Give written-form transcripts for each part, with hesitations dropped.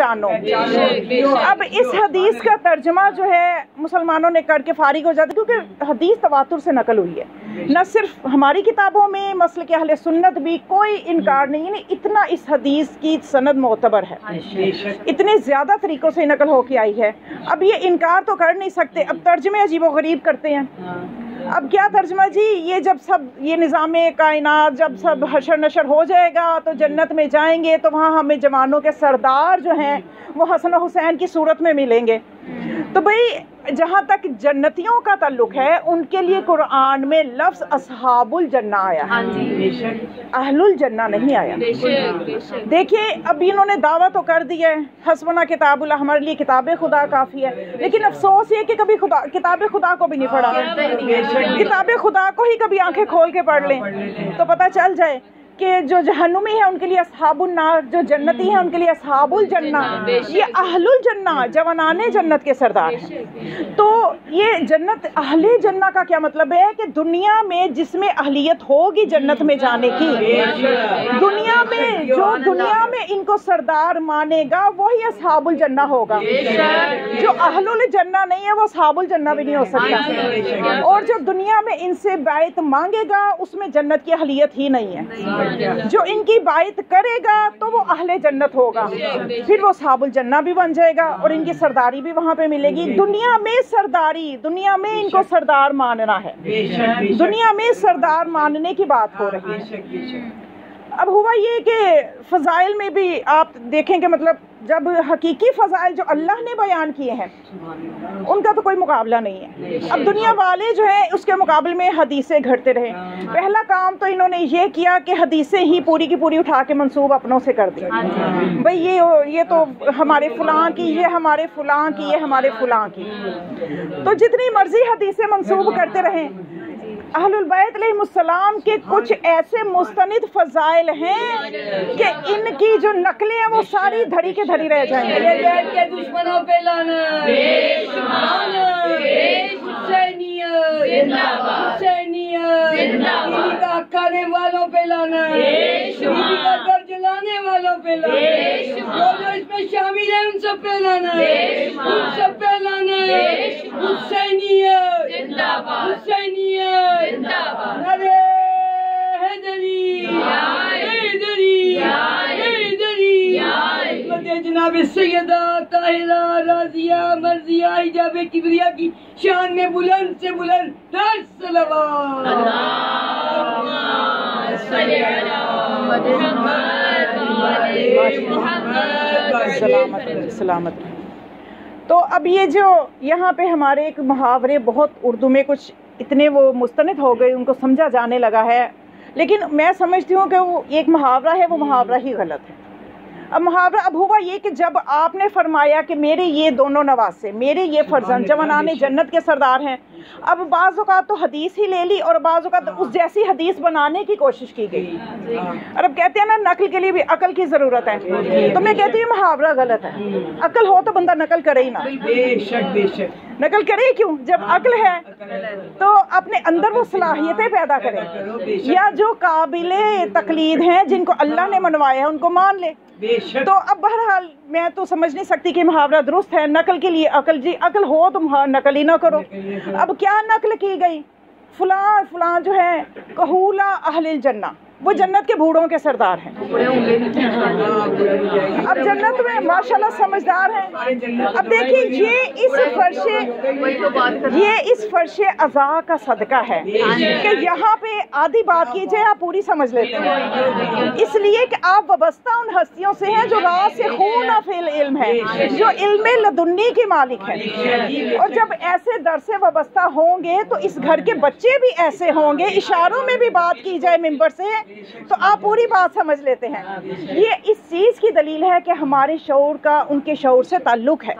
پہچانو۔ اب اس حدیث کا ترجمہ جو ہے مسلمانوں نے کر کے فارغ ہو جاتے، کیونکہ حدیث تواتر سے نقل ہوئی ہے، نہ صرف ہماری کتابوں میں مسلک اہل سنت بھی کوئی انکار نہیں، یعنی اتنا اس حدیث کی سند معتبر ہے، اتنے زیادہ طریقوں سے نقل ہو کے آئی ہے، اب یہ انکار تو کر نہیں سکتے، اب ترجمے عجیب و غریب کرتے ہیں۔ اب کیا ترجمہ جی، یہ جب سب یہ نظام کائنات جب سب حشر نشر ہو جائے گا تو جنت میں جائیں گے تو وہاں ہمیں جوانوں کے سردار جو ہیں وہ حسن و حسین کی صورت میں ملیں گے۔ تو بھئی جہاں تک جنتیوں کا تعلق ہے ان کے لیے قرآن میں لفظ اصحاب الجنہ آیا ہے، اہل الجنہ نہیں آیا۔ دیکھیے اب انہوں نے دعویٰ تو کر دیا ہے حسبنا کتاب اللہ، ہمارے لیے کتاب خدا کافی ہے، لیکن افسوس یہ کہ کبھی کتاب خدا کو بھی نہیں پڑھا۔ کتاب خدا کو ہی کبھی آنکھیں کھول کے پڑھ لیں تو پتہ چل جائے کہ جو جہنمی ہے ان کے لیے اصحاب النار، جو جنتی ہیں ان کے لیے اصحاب الجنہ، یہ اہل الجنہ جوانان جنت کے سردار ہیں۔ تو یہ جنت اہل جنہ کا کیا مطلب ہے کہ دنیا میں جس میں اہلیت ہوگی جنت میں جانے کی، دنیا میں جو دنیا میں ان کو سردار مانے گا وہی اصحاب الجنہ ہوگا، جو اہل الجنہ نہیں ہے وہ اصحاب الجنہ بھی نہیں ہو سکتا، اور جو دنیا میں ان سے بیعت مانگے گا اس میں جنت کی اہلیت ہی نہیں ہے۔ جو ان کی بائت کرے گا تو وہ اہل جنت ہوگا، پھر وہ اصحاب الجنہ بھی بن جائے گا اور ان کی سرداری بھی وہاں پہ ملے گی۔ دنیا میں سرداری، دنیا میں ان کو سردار ماننا ہے، دنیا میں سردار ماننے کی بات ہو رہی ہے۔ اب ہوا یہ کہ فضائل میں بھی آپ دیکھیں کہ مطلب جب حقیقی فضائل جو اللہ نے بیان کیے ہیں ان کا تو کوئی مقابلہ نہیں ہے۔ اب دنیا والے جو ہیں اس کے مقابلے میں حدیثیں گھڑتے رہے۔ پہلا کام تو انہوں نے یہ کیا کہ حدیثیں ہی پوری کی پوری اٹھا کے منسوب اپنوں سے کر دی، بھئی یہ تو ہمارے فلاں کی، یہ ہمارے فلاں کی، یہ ہمارے فلاں کی، تو جتنی مرضی حدیثیں منسوب کرتے رہیں۔ اہل البیت علیہ السلام کے کچھ ایسے مستند فضائل ہیں کہ ان کی جو نقلیں ہیں وہ ساری دھڑی کے دھڑی رہ جائیں گے۔ کے دشمنوں پہ لانا، کا کھانے والوں پہ لانا، کا گھر جلانے والوں پہ لانا، جو اس میں شامل ہیں ان سب پہ لانا، ان سب پہ لانا، حسینیت حسینیت، ارے حیدری حیدری حیدری، خدمت جناب سیدہ طاہرہ راضیہ مرضیہ حجاب کبریہ کی شان میں بلند سے بلند در صلوات۔ سلامت۔ تو اب یہ جو یہاں پہ ہمارے ایک محاورے بہت اردو میں کچھ اتنے وہ مستند ہو گئے، ان کو سمجھا جانے لگا ہے، لیکن میں سمجھتی ہوں کہ وہ ایک محاورہ ہے، وہ محاورہ ہی غلط ہے۔ اب محاورہ اب ہوا یہ کہ جب آپ نے فرمایا کہ میرے یہ دونوں نواسے، میرے یہ فرزند جوانان جنت کے سردار ہیں، اب بعض اوقات تو حدیث ہی لے لی اور بعض اوقات اس جیسی حدیث بنانے کی کوشش کی گئی، اور اب کہتے ہیں نا نقل کے لیے بھی عقل کی ضرورت ہے، تو میں کہتی ہوں محاورہ غلط ہے۔ عقل ہو تو بندہ نقل کرے ہی نہ، نقل کرے کیوں؟ جب عقل ہے تو اپنے اندر وہ صلاحیتیں پیدا کرے، یا جو قابل تقلید ہیں جن کو اللہ نے منوایا ہے ان کو مان لے۔ تو اب بہرحال میں تو سمجھ نہیں سکتی کہ محاورہ درست ہے۔ نقل کے لیے عقل، جی عقل ہو تو نقل ہی نہ کرو۔ اب کیا نقل کی گئی؟ فلاں فلاں جو ہے کہولا اہل الجنہ، وہ جنت کے بوڑھوں کے سردار ہیں۔ اب جنت میں ماشاءاللہ سمجھدار ہیں۔ اب دیکھیے یہ اس فرش عزا کا صدقہ ہے کہ یہاں پہ آدھی بات کی جائے آپ پوری سمجھ لیتے ہیں، اس لیے کہ آپ وابستہ ان ہستیوں سے ہیں جو راز سے خون فی علم ہے، جو علم لدنی کے مالک ہیں، اور جب ایسے در سے وابستہ ہوں گے تو اس گھر کے بچے بھی ایسے ہوں گے، اشاروں میں بھی بات کی جائے ممبر سے تو آپ پوری بات سمجھ لیتے ہیں۔ یہ اس چیز کی دلیل ہے کہ ہمارے شعور کا ان کے شعور سے تعلق ہے۔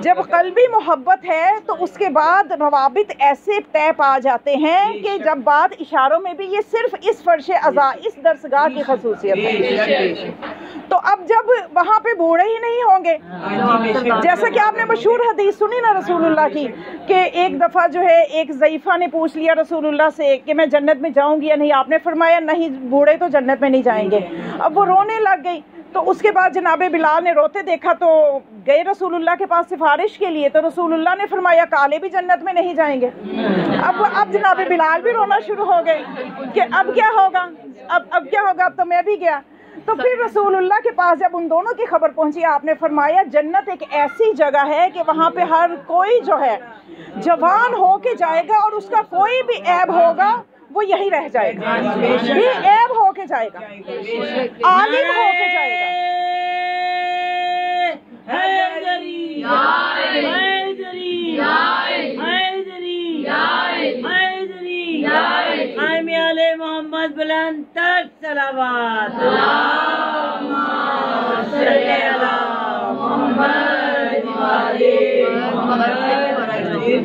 جب قلبی محبت ہے تو اس کے بعد روابط ایسے طے پا جاتے ہیں کہ جب بات اشاروں میں بھی، یہ صرف اس فرش عزا، اس درسگاہ کی خصوصیت ہے۔ تو اب جب وہاں پہ بوڑھے ہی نہیں ہوں گے، جیسا کہ آپ نے مشہور حدیث سنی نا رسول اللہ کی کہ ایک دفعہ جو ہے ایک ضعیفہ نے پوچھ لیا رسول اللہ سے کہ میں جنت میں جاؤں گی یا نہیں، آپ نے فرمایا نہیں، بوڑھے تو جنت میں نہیں جائیں گے۔ اب وہ رونے لگ گئی تو اس کے بعد جناب بلال نے روتے دیکھا تو گئے رسول اللہ کے پاس سفارش کے لیے، تو رسول اللہ نے فرمایا کالے بھی جنت میں نہیں جائیں گے۔ اب جناب بلال بھی رونا شروع ہو گئے کہ اب کیا ہوگا، اب کیا ہوگا، اب تو میں بھی گیا۔ تو پھر رسول اللہ کے پاس جب ان دونوں کی خبر پہنچی، آپ نے فرمایا جنت ایک ایسی جگہ ہے کہ وہاں پہ ہر کوئی جو ہے جوان ہو کے جائے گا اور اس کا کوئی بھی عیب ہوگا وہ یہی رہ جائے گا، بے عیب ہو کے جائے گا، عالم ہو کے جائے گا۔ محمد بلند تر صلوات،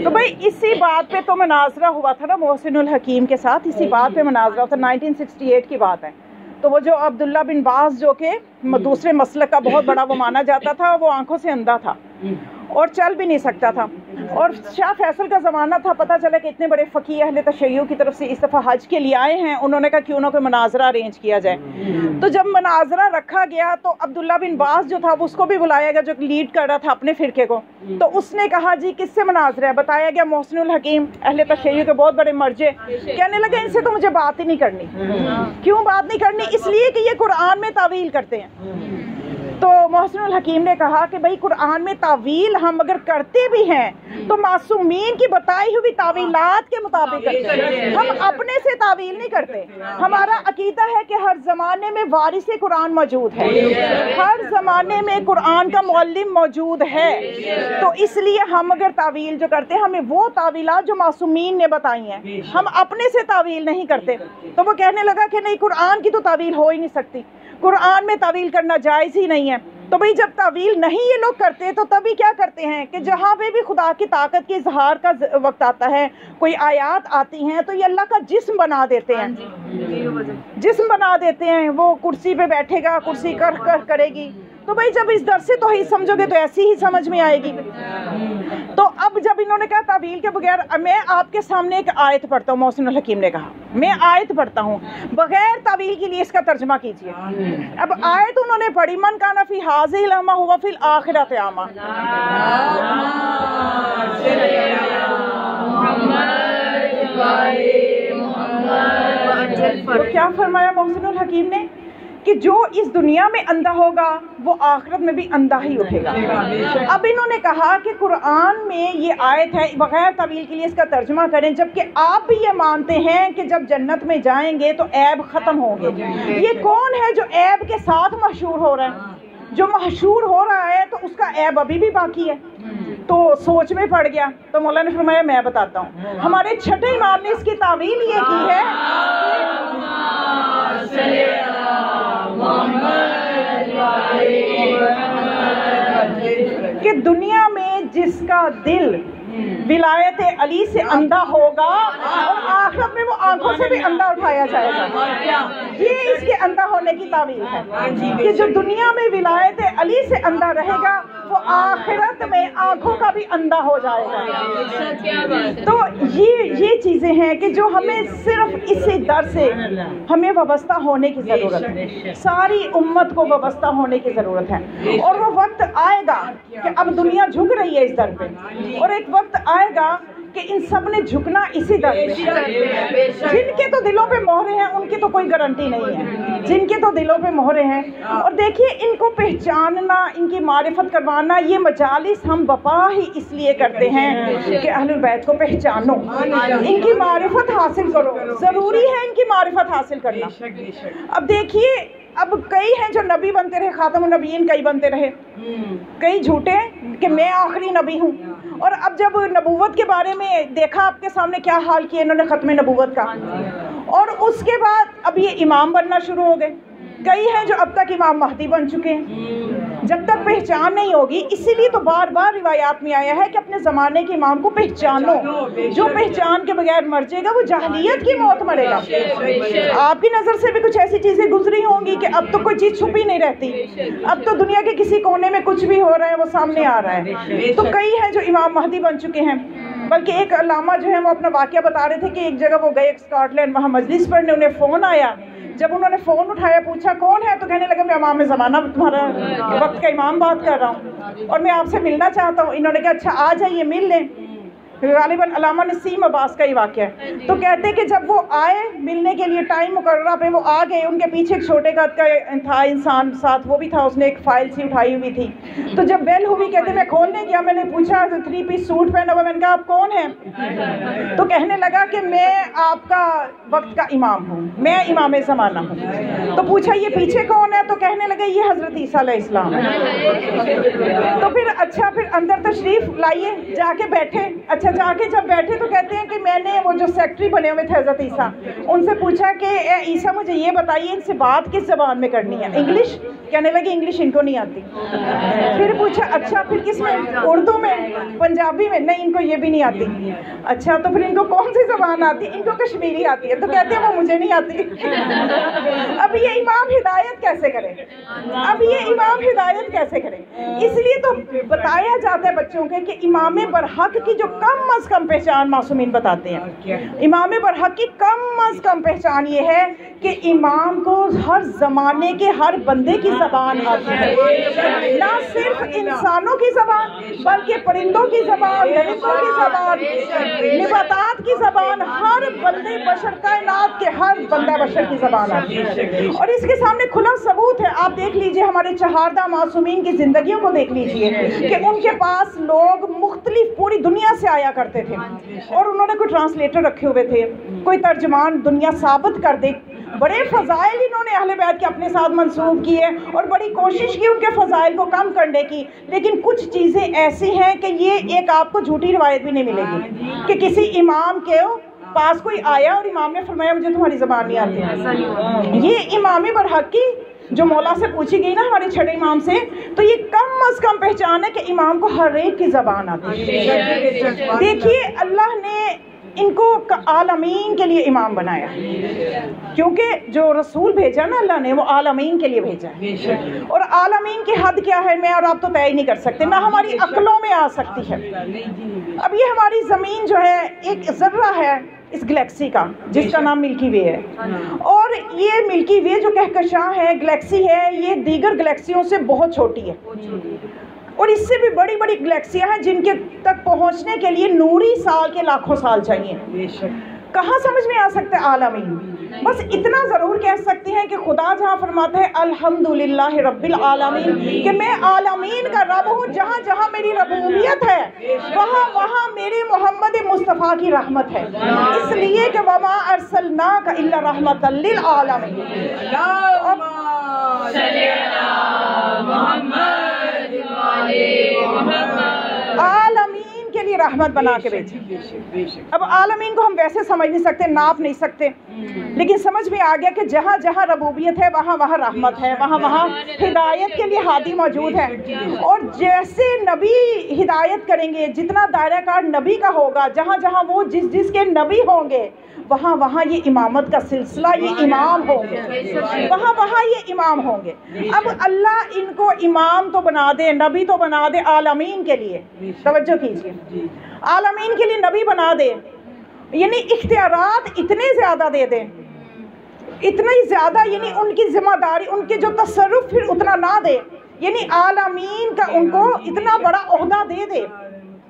تو بھائی اسی بات پہ تو مناظرہ ہوا تھا نا محسن الحکیم کے ساتھ، اسی بات پہ مناظرہ ہوا تھا، 1968 کی بات ہے۔ تو وہ جو عبداللہ بن باز جو کہ دوسرے مسلک کا بہت بڑا وہ مانا جاتا تھا، وہ آنکھوں سے اندھا تھا اور چل بھی نہیں سکتا تھا، اور شاہ فیصل کا زمانہ تھا، پتہ چلا کہ اتنے بڑے فقیہ اہل تشیع کی طرف سے اس دفعہ حج کے لیے آئے ہیں، انہوں نے کہا کیوں نہ کوئی مناظرہ ارینج کیا جائے۔ تو جب مناظرہ رکھا گیا تو عبداللہ بن باز جو تھا اس کو بھی بلایا گیا، جو لیڈ کر رہا تھا اپنے فرقے کو، تو اس نے کہا جی کس سے مناظرہ ہے؟ بتایا گیا محسن الحکیم اہل تشیع کے بہت بڑے مرجع، کہنے لگے ان سے تو مجھے بات ہی نہیں کرنی۔ کیوں بات نہیں کرنی؟ اس لیے کہ یہ قرآن میں تعویل کرتے ہیں۔ تو محسن الحکیم نے کہا کہ بھائی قرآن میں تعویل ہم اگر کرتے بھی ہیں تو معصومین کی بتائی ہوئی تعویلات کے مطابق کرتے ہیں، ہم اپنے سے تعویل نہیں کرتے۔ ہمارا عقیدہ ہے کہ ہر زمانے میں وارث قرآن موجود ہے، ہر زمانے میں قرآن کا معلم موجود ہے، تو اس لیے ہم اگر تعویل جو کرتے ہیں ہمیں وہ تعویلات جو معصومین نے بتائی ہیں، ہم اپنے سے تعویل نہیں کرتے۔ تو وہ کہنے لگا کہ نہیں قرآن کی تو تعویل ہو ہی نہیں سکتی، قرآن میں تعویل کرنا جائز ہی نہیں ہے۔ تو بھئی جب تعویل نہیں یہ لوگ کرتے تو تبھی کیا کرتے ہیں کہ جہاں پہ بھی خدا کی طاقت کے اظہار کا وقت آتا ہے، کوئی آیات آتی ہیں تو یہ اللہ کا جسم بنا دیتے ہیں، جسم بنا دیتے ہیں، وہ کرسی پہ بیٹھے گا، کرسی کرے گی۔ تو بھئی جب اس در سے تو ہی سمجھو گے تو ایسی ہی سمجھ میں آئے گی۔ تو اب جب انہوں نے کہا تعویل کے بغیر، میں آپ کے سامنے ایک آیت پڑھتا ہوں، محسن الحکیم نے کہا میں آیت پڑھتا ہوں، بغیر تعویل کے لیے اس کا ترجمہ کیجئے۔ اب آیت انہوں نے پڑھی، من کان فی ھذہ اعمى ھو فی الآخرۃ اعمى۔ تو کیا فرمایا محسن الحکیم نے کہ جو اس دنیا میں اندھا ہوگا وہ آخرت میں بھی اندھا ہی اٹھے گا۔ اب انہوں نے کہا کہ قرآن میں یہ آیت ہے، بغیر تعویل کے لیے اس کا ترجمہ کریں، جبکہ آپ بھی یہ مانتے ہیں کہ جب جنت میں جائیں گے تو عیب ختم ہوں گے۔ یہ کون ہے جو عیب کے ساتھ محشور ہو رہا ہے؟ جو محشور ہو رہا ہے تو اس کا عیب ابھی بھی باقی ہے۔ تو سوچ میں پڑ گیا، تو مولانا نے فرمایا میں بتاتا ہوں۔ ہمارے چھٹے امام نے اس کی تعویل یہ کی ہے کہ دنیا میں جس کا دل ولایت علی سے اندھا ہوگا اور آخرت میں وہ آنکھوں سے بھی اندھا اٹھایا جائے گا۔ یہ اس کے اندھا ہونے کی تعویل ہے کہ جو دنیا میں ولایت علی سے اندھا رہے گا وہ آخرت میں آنکھوں کا بھی اندھا ہو جائے گا۔ تو یہ چیزیں ہیں کہ جو ہمیں صرف اسی در سے ہمیں وابستہ ہونے کی ضرورت ہے، ساری امت کو وابستہ ہونے کی ضرورت ہے۔ اور وہ وقت آئے گا کہ اب دنیا جھک رہی ہے اس در پہ، اور ایک وقت آئے گا کہ ان سب نے جھکنا اسی در پہ۔ جن کے تو دلوں پہ مہرے ہیں ان کی تو کوئی گارنٹی نہیں ہے، جن کے تو دلوں پہ مہرے ہیں۔ اور دیکھیے ان کو پہچاننا، ان کی معرفت کروانا، یہ مجالس ہم بپا ہی اس لیے کرتے ہیں کہ اہل البیت کو پہچانو، ان کی معرفت حاصل کرو، ضروری ہے ان کی معرفت حاصل کرنا۔ اب دیکھیے اب کئی ہیں جو نبی بنتے رہے، خاتم النبیین کئی بنتے رہے، کئی جھوٹے کہ میں آخری نبی ہوں، اور اب جب نبوت کے بارے میں دیکھا آپ کے سامنے کیا حال کیا انہوں نے ختم نبوت کا، اور اس کے بعد اب یہ امام بننا شروع ہو گئے۔ کئی ہیں جو اب تک امام مہدی بن چکے ہیں، جب تک پہچان نہیں ہوگی، اسی لیے تو بار بار روایات میں آیا ہے کہ اپنے زمانے کے امام کو پہچانو، جو پہچان کے بغیر مر جائے گا وہ جاہلیت کی موت مرے گا۔ آپ کی نظر سے بھی کچھ ایسی چیزیں گزری ہوں گی کہ اب تو کوئی چیز چھپی نہیں رہتی، اب تو دنیا کے کسی کونے میں کچھ بھی ہو رہا ہے وہ سامنے آ رہا ہے۔ تو کئی ہیں جو امام مہدی بن چکے ہیں، بلکہ ایک علامہ جو ہے وہ اپنا واقعہ بتا رہے تھے کہ ایک جگہ وہ گئے اسکاٹ لینڈ، وہاں مجلس پڑھنے، انہیں فون آیا جب انہوں نے فون اٹھایا پوچھا کون ہے تو کہنے لگا میں امام زمانہ تمہارا وقت کا امام بات کر رہا ہوں اور میں آپ سے ملنا چاہتا ہوں. انہوں نے کہا اچھا آ جائیے مل لیں. غالباً علامہ نسیم عباس کا ہی واقعہ ہے. تو کہتے کہ جب وہ آئے ملنے کے لیے ٹائم مقررہ پہ وہ آ گئے, ان کے پیچھے ایک چھوٹے قد کا تھا انسان ساتھ, وہ بھی تھا, اس نے ایک فائل سی اٹھائی ہوئی تھی. تو جب بیل ہوئی کہتے میں کھولنے گیا, میں نے پوچھا 3 پیس سوٹ پہنا ہوا, میں نے کہا آپ کون ہیں؟ تو کہنے لگا کہ میں آپ کا وقت کا امام ہوں, میں امام زمانہ ہوں. تو پوچھا یہ پیچھے کون ہے؟ تو کہنے لگا یہ حضرت عیسیٰ علیہ السلام ہے. تو پھر اچھا پھر اندر تشریف لائیے, جا کے بیٹھے. اچھا جا کے جب بیٹھے تو کہتے ہیں کہ میں نے وہ جو سیکٹری بنے ہوئے تھے حضرت عیسیٰ, ان سے پوچھا کہ اے عیسیٰ مجھے یہ بتائیے ان سے بات کس زبان میں کرنی ہے؟ انگلش. کہنے لگے انگلش ان کو نہیں آتی. پھر پوچھا اچھا پھر کس میں؟ اردو میں, پنجابی میں؟ نہیں ان کو یہ بھی نہیں آتی. اچھا تو پھر ان کو کون سی زبان آتی؟ ان کو کشمیری آتی ہے. تو کہتے ہیں وہ مجھے نہیں آتی. اب یہ امام ہدایت کیسے کرے؟ اب یہ امام ہدایت کیسے کرے؟ اس لیے تو بتایا جاتا ہے بچوں کے کہ امام برحق کی جو کم از کم پہچان معصومین بتاتے ہیں. امام برحق کی کم از کم پہچان یہ ہے کہ امام کو ہر زمانے کے ہر بندے کی زبان آتی ہے, نہ صرف انسانوں کی زبان بلکہ پرندوں کی زبان, درندوں کی زبان, نباتات کی زبان, ہر بندے بشر کائنات کے ہر بندہ بشر کی زبان آتی ہے. اور اس کے سامنے کھلا ثبوت ہے. آپ دیکھ لیجئے ہمارے چہاردہ معصومین کی زندگیوں کو دیکھ لیجئے کہ ان کے پاس لوگ مختلف پوری دنیا سے آیا کرتے تھے اور انہوں نے کوئی ٹرانسلیٹر رکھے ہوئے تھے, کوئی ترجمان دنیا ثابت کر دے. بڑے فضائل انہوں نے اہل بیت کے اپنے ساتھ منسوب کیے اور بڑی کوشش کی ان کے فضائل کو کم کرنے کی. لیکن کچھ چیزیں ایسی ہیں کہ یہ ایک آپ کو جھوٹی روایت بھی نہیں ملے گی کہ کسی امام کے پاس کوئی آیا اور امام نے فرمایا مجھے تمہاری زبان نہیں آتی. یہ امام برحق کی جو مولا سے پوچھی گئی نا ہمارے چھٹے امام سے, تو یہ کم از کم پہچان ہے کہ امام کو ہر ایک کی زبان آتی ہے. دیکھیے اللہ نے ان کو عالمین کے لیے امام بنایا, کیونکہ جو رسول بھیجا نا اللہ نے وہ عالمین کے لیے بھیجا ہے. اور عالمین کی حد کیا ہے میں اور آپ تو طے ہی نہیں کر سکتے, نہ ہماری عقلوں میں آ سکتی ہے. اب یہ ہماری زمین جو ہے ایک ذرہ ہے اس گلیکسی کا جس کا نام ملکی وے ہے, اور یہ ملکی وے جو کہکشاں ہے گلیکسی ہے یہ دیگر گلیکسیوں سے بہت چھوٹی ہے, اور اس سے بھی بڑی بڑی گلیکسیاں ہیں جن کے تک پہنچنے کے لیے نوری سال کے لاکھوں سال چاہیے. کہاں سمجھ میں آ سکتا ہے عالمین؟ بس اتنا ضرور کہہ سکتے ہیں کہ خدا جہاں فرماتا ہے الحمدللہ رب العالمین کہ میں عالمین کا رب ہوں, جہاں جہاں میری ربوبیت ہے وہاں وہاں میرے محمد مصطفیٰ کی رحمت ہے. اس لیے کہ وما ارسلناک الا رحمۃ للعالمین. عالمین کے لیے رحمت بنا کے بھیجی. اب عالمین کو ہم ویسے سمجھ نہیں سکتے, ناپ نہیں سکتے, لیکن سمجھ میں آ گیا کہ جہاں جہاں ربوبیت ہے وہاں وہاں رحمت ہے, وہاں وہاں ہدایت کے لیے ہادی موجود ہے. اور جیسے نبی ہدایت کریں گے, جتنا دائرہ کار نبی کا ہوگا, جہاں جہاں وہ جس جس کے نبی ہوں گے وہاں وہاں یہ امامت کا سلسلہ, یہ امام ہوں گے, وہاں وہاں یہ امام ہوں گے. اب اللہ ان کو امام تو بنا دے, نبی تو بنا دے عالمین کے لیے. توجہ کیجیے, عالمین کے لیے نبی بنا دے, یعنی اختیارات اتنے زیادہ دے دیں, اتنا ہی زیادہ, یعنی ان کی ذمہ داری, ان کے جو تصرف پھر اتنا نہ دے, یعنی عالمین کا ان کو اتنا بڑا عہدہ دے دے,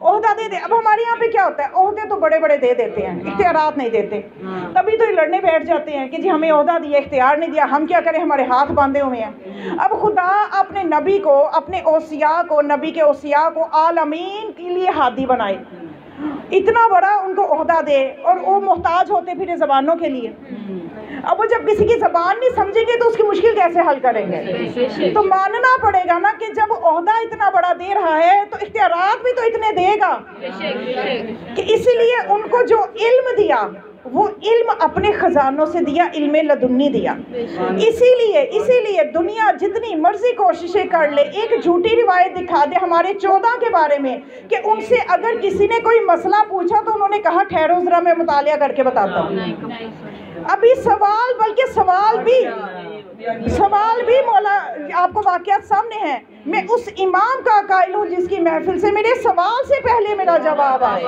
عہدہ دے دے. اب ہمارے یہاں پہ کیا ہوتا ہے, عہدے تو بڑے بڑے دے دیتے ہیں, اختیارات نہیں دیتے. تبھی تو یہ لڑنے بیٹھ جاتے ہیں کہ جی ہمیں عہدہ دیا, اختیار نہیں دیا, ہم کیا کریں, ہمارے ہاتھ باندھے ہوئے ہیں. اب خدا اپنے نبی کو, اپنے اوصیاء کو, نبی کے اوصیاء کو عالمین کے لیے ہادی بنائے, اتنا بڑا ان کو عہدہ دے, اور وہ محتاج ہوتے پھر زبانوں کے لیے. اب وہ جب کسی کی زبان نہیں سمجھیں گے تو اس کی مشکل کیسے حل کریں گے؟ تو ماننا پڑے گا نا کہ جب عہدہ اتنا بڑا دے رہا ہے تو اختیارات بھی تو اتنے دے گا, کہ اسی لیے ان کو جو علم دیا وہ علم اپنے خزانوں سے دیا, علم لدنی دیا. اسی لیے دنیا جتنی مرضی کوششیں کر لے, ایک جھوٹی روایت دکھا دے ہمارے 14 کے بارے میں کہ ان سے اگر کسی نے کوئی مسئلہ پوچھا تو انہوں نے کہا ٹھہرو ذرا میں مطالعہ کر کے بتاتا ہوں. ابھی سوال, بلکہ سوال بھی مولا آپ کو واقعات سامنے ہیں. میں اس امام کا قائل ہوں جس کی محفل سے میرے سوال سے پہلے میرا جواب آئے.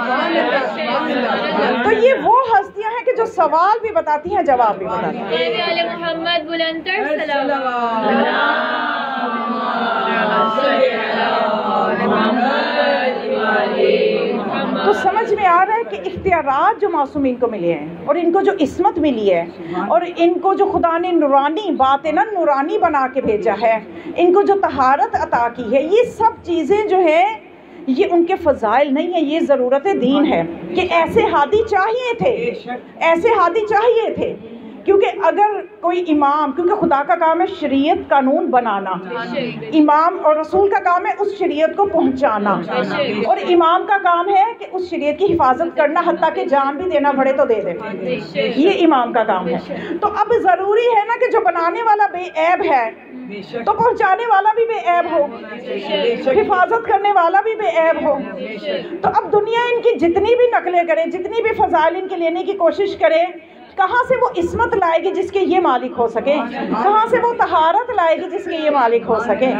تو یہ وہ ہستیاں ہیں کہ جو سوال بھی بتاتی ہیں جواب بھی بتاتی ہیں. محمد بلندر تو سمجھ میں آ رہا ہے کہ اختیارات جو معصومین کو ملے ہیں اور ان کو جو عصمت ملی ہے اور ان کو جو خدا نے نورانی باطنا نورانی بنا کے بھیجا ہے، ان کو جو طہارت عطا کی ہے، یہ سب چیزیں جو ہے یہ ان کے فضائل نہیں ہیں، یہ ضرورت دین ہے کہ ایسے ہادی چاہیے تھے، ایسے ہادی چاہیے تھے. کیونکہ اگر کوئی امام، کیونکہ خدا کا کام ہے شریعت قانون بنانا، امام اور رسول کا کام ہے اس شریعت کو پہنچانا، اور امام کا کام ہے کہ اس شریعت کی حفاظت کرنا، حتیٰ کہ جان بھی دینا پڑے تو دے دے، یہ امام کا کام ہے. تو اب ضروری ہے نا کہ جو بنانے والا بے عیب ہے تو پہنچانے والا بھی بے عیب ہو، حفاظت کرنے والا بھی بے عیب ہو. تو اب دنیا ان کی جتنی بھی نقلیں کرے، جتنی بھی فضائل ان کے لینے کی کوشش کرے، کہاں سے وہ عصمت لائے گی جس کے یہ مالک ہو سکے، کہاں سے وہ طہارت لائے گی جس کے یہ مالک ہو سکے.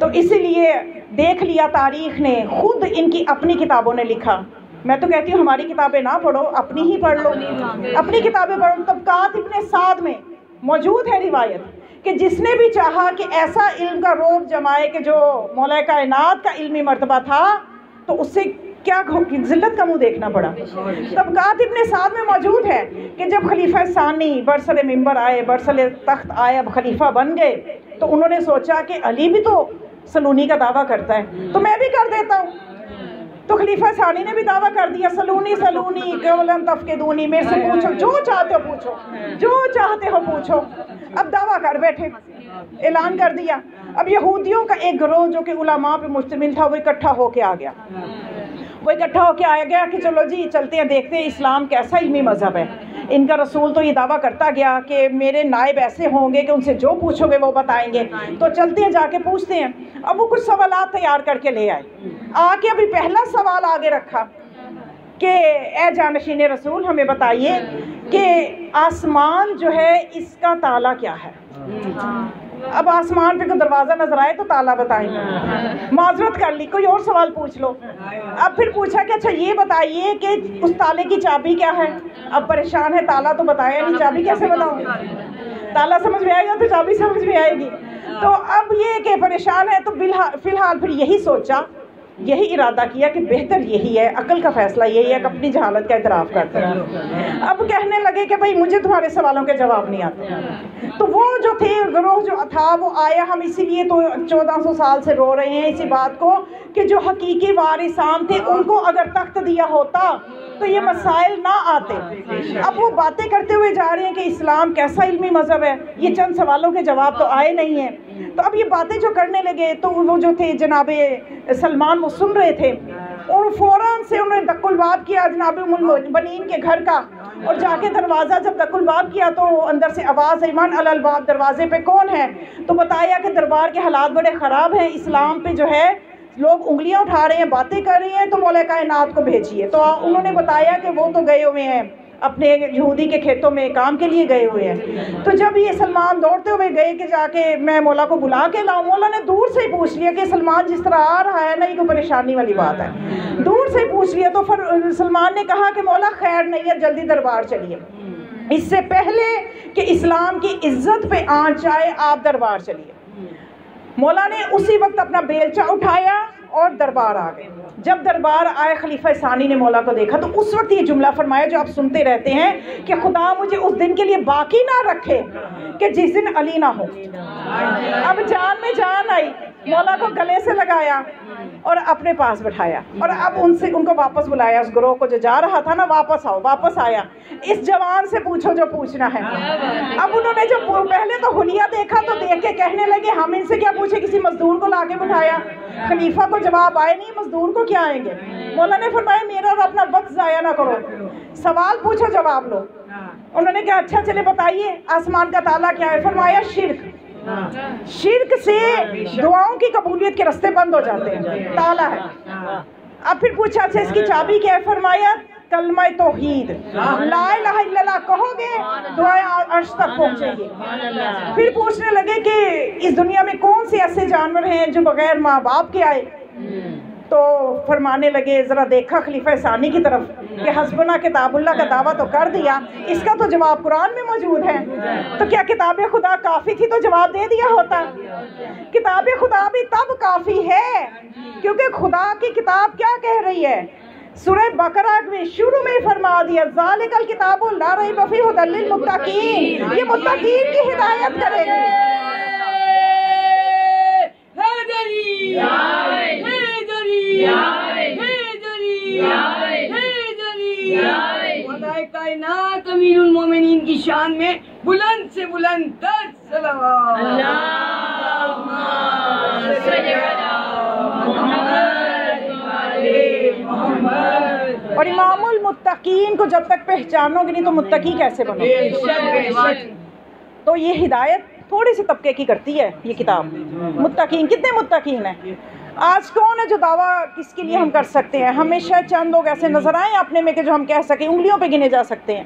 تو اسی لیے دیکھ لیا تاریخ نے، خود ان کی اپنی کتابوں نے لکھا. میں تو کہتی ہوں ہماری کتابیں نہ پڑھو، اپنی ہی پڑھ لو، اپنی کتابیں پڑھو. طبقات ابن سعد میں موجود ہے روایت کہ جس نے بھی چاہا کہ ایسا علم کا روب جمائے کہ جو مولا کائنات کا علمی مرتبہ تھا، تو اس سے کیا ذلت کا منہ دیکھنا پڑا. طبقات ابن سعد میں موجود ہے کہ جب خلیفہ ثانی برسر ممبر آئے، برسر تخت آئے، اب خلیفہ بن گئے، تو انہوں نے سوچا کہ علی بھی تو سلونی کا دعویٰ کرتا ہے تو میں بھی کر دیتا ہوں. تو خلیفہ ثانی نے بھی دعویٰ کر دیا، سلونی سلونی قولاً تفقدونی، میرے سے پوچھو جو چاہتے ہو پوچھو، جو چاہتے ہو پوچھو. اب دعویٰ کر بیٹھے، اعلان کر دیا. اب یہودیوں کا ایک گروہ جو کہ علماء پہ مشتمل تھا وہ اکٹھا ہو کے آ گیا، کہ چلو جی چلتے ہیں، دیکھتے ہیں اسلام کیسا علمی مذہب ہے. ان کا رسول تو یہ دعویٰ کرتا گیا کہ میرے نائب ایسے ہوں گے کہ ان سے جو پوچھو گے وہ بتائیں گے. تو چلتے ہیں، جا کے پوچھتے ہیں. اب وہ کچھ سوالات تیار کر کے لے آئے. آ کے ابھی پہلا سوال آگے رکھا کہ اے جانشین رسول ہمیں بتائیے کہ آسمان جو ہے اس کا تالا کیا ہے. اب آسمان پہ کوئی دروازہ نظر آئے تو تالا بتائیں. معذرت کر لی، کوئی اور سوال پوچھ لو. اب پھر پوچھا کہ اچھا یہ بتائیے کہ اس تالے کی چابی کیا ہے. اب پریشان ہے، تالا تو بتایا نہیں، چابی کیسے بتاؤں. تالا سمجھ میں آئے گا تو چابی سمجھ میں آئے گی. تو اب یہ کہ پریشان ہے، تو فی الحال پھر یہی سوچا، یہی ارادہ کیا کہ بہتر یہی ہے، عقل کا فیصلہ یہی ہے کہ اپنی جہالت کا اعتراف کرتے ہیں. اب کہنے لگے کہ بھائی مجھے تمہارے سوالوں کے جواب نہیں آتے. تو وہ جو تھے گروہ جو تھا وہ آیا. ہم اسی لیے تو 1400 سال سے رو رہے ہیں اسی بات کو کہ جو حقیقی وارثان تھے ان کو اگر تخت دیا ہوتا تو یہ مسائل نہ آتے. اب وہ باتیں کرتے ہوئے جا رہے ہیں کہ اسلام کیسا علمی مذہب ہے، یہ چند سوالوں کے جواب تو آئے نہیں ہیں. تو اب یہ باتیں جو کرنے لگے تو وہ جو تھے جناب سلمان وہ سن رہے تھے، اور فوراً سے انہوں نے دق الباب کیا جناب ام المؤمنین کے گھر کا، اور جا کے دروازہ جب دق الباب کیا تو اندر سے آواز آئی من علی الباب، دروازے پہ کون ہے. تو بتایا کہ دربار کے حالات بڑے خراب ہیں، اسلام پہ جو ہے لوگ انگلیاں اٹھا رہے ہیں، باتیں کر رہے ہیں، تو مولا کائنات کو بھیجیے. تو انہوں نے بتایا کہ وہ تو گئے ہوئے ہیں اپنے یہودی کے کھیتوں میں کام کے لیے گئے ہوئے ہیں. تو جب یہ سلمان دوڑتے ہوئے گئے کہ جا کے میں مولا کو بلا کے لاؤں، مولا نے دور سے ہی پوچھ لیا کہ سلمان جس طرح آ رہا ہے نا، یہ کوئی پریشانی والی بات ہے. دور سے ہی پوچھ لیا. تو پھر سلمان نے کہا کہ مولا خیر نہیں ہے، جلدی دربار چلیے، اس سے پہلے کہ اسلام کی عزت پہ آنچ آئے آپ دربار چلیے. مولا نے اسی وقت اپنا بیلچہ اٹھایا اور دربار آ گئے. جب دربار آئے خلیفہ ثانی نے مولا کو دیکھا تو اس وقت یہ جملہ فرمایا جو آپ سنتے رہتے ہیں کہ خدا مجھے اس دن کے لیے باقی نہ رکھے کہ جس دن علی نہ ہو. اب جان میں جان آئی، مولا کو گلے سے لگایا اور اپنے پاس بٹھایا، اور اب ان کو واپس بلایا. اس گروہ کو جو جا رہا تھا نا، واپس آؤ. واپس آیا، اس جوان سے پوچھو جو پوچھنا ہے. اب انہوں نے جو پہلے تو حلیہ دیکھا تو دیکھ کے کہنے لگے ہم ان سے کیا پوچھے، کسی مزدور کو لا کے بٹھایا. خلیفہ کو جواب آئے نہیں، مزدور کو کیا آئیں گے. مولا نے فرمایا میرا اور اپنا وقت ضائع نہ کرو، سوال پوچھو جواب لو. انہوں نے کہا اچھا چلے بتائیے آسمان کا تالا کیا ہے. فرمایا شرک. شرک سے دعاؤں کی قبولیت کے راستے بند ہو جاتے ہیں، تالا ہے. اب پھر پوچھا اچھا اس کی چابی کیا ہے. فرمایا کلمہ توحید، لا الہ الا اللہ کہو گے دعائیں عرش تک پہنچیں گی. پھر پوچھنے لگے کہ اس دنیا میں کون سے ایسے جانور ہیں جو بغیر ماں باپ کے آئے. تو فرمانے لگے ذرا دیکھا خلیفہ ثانی کی طرف کہ حسبنا کتاب اللہ کا دعویٰ تو کر دیا، اس کا تو جواب قرآن میں موجود ہے، تو کیا کتاب خدا کافی تھی تو جواب دے دیا ہوتا؟ کتاب خدا بھی تب کافی ہے کیونکہ خدا کی کتاب کیا کہہ رہی ہے؟ سورہ بقرہ میں شروع میں فرما دیا ذالک الکتاب لا ریب فیہ ھدی للمتقین، یہ متقین کی ہدایت کرے گی۔ کائنات امیر المومنین کی شان میں بلند سے بلند تر صلوات اللہم صلی علی محمد۔ اور امام المتقین کو جب تک پہچانو گے نہیں تو متقی کیسے بنو گے؟ تو یہ ہدایت تھوڑی سی طبقے کی کرتی ہے یہ کتاب۔ متقین کتنے متقین ہیں؟ آج کون ہے جو دعویٰ کس کے لیے ہم کر سکتے ہیں؟ ہمیشہ چند لوگ ایسے نظر آئیں اپنے میں کہ جو ہم کہہ سکیں، انگلیوں پہ گنے جا سکتے ہیں۔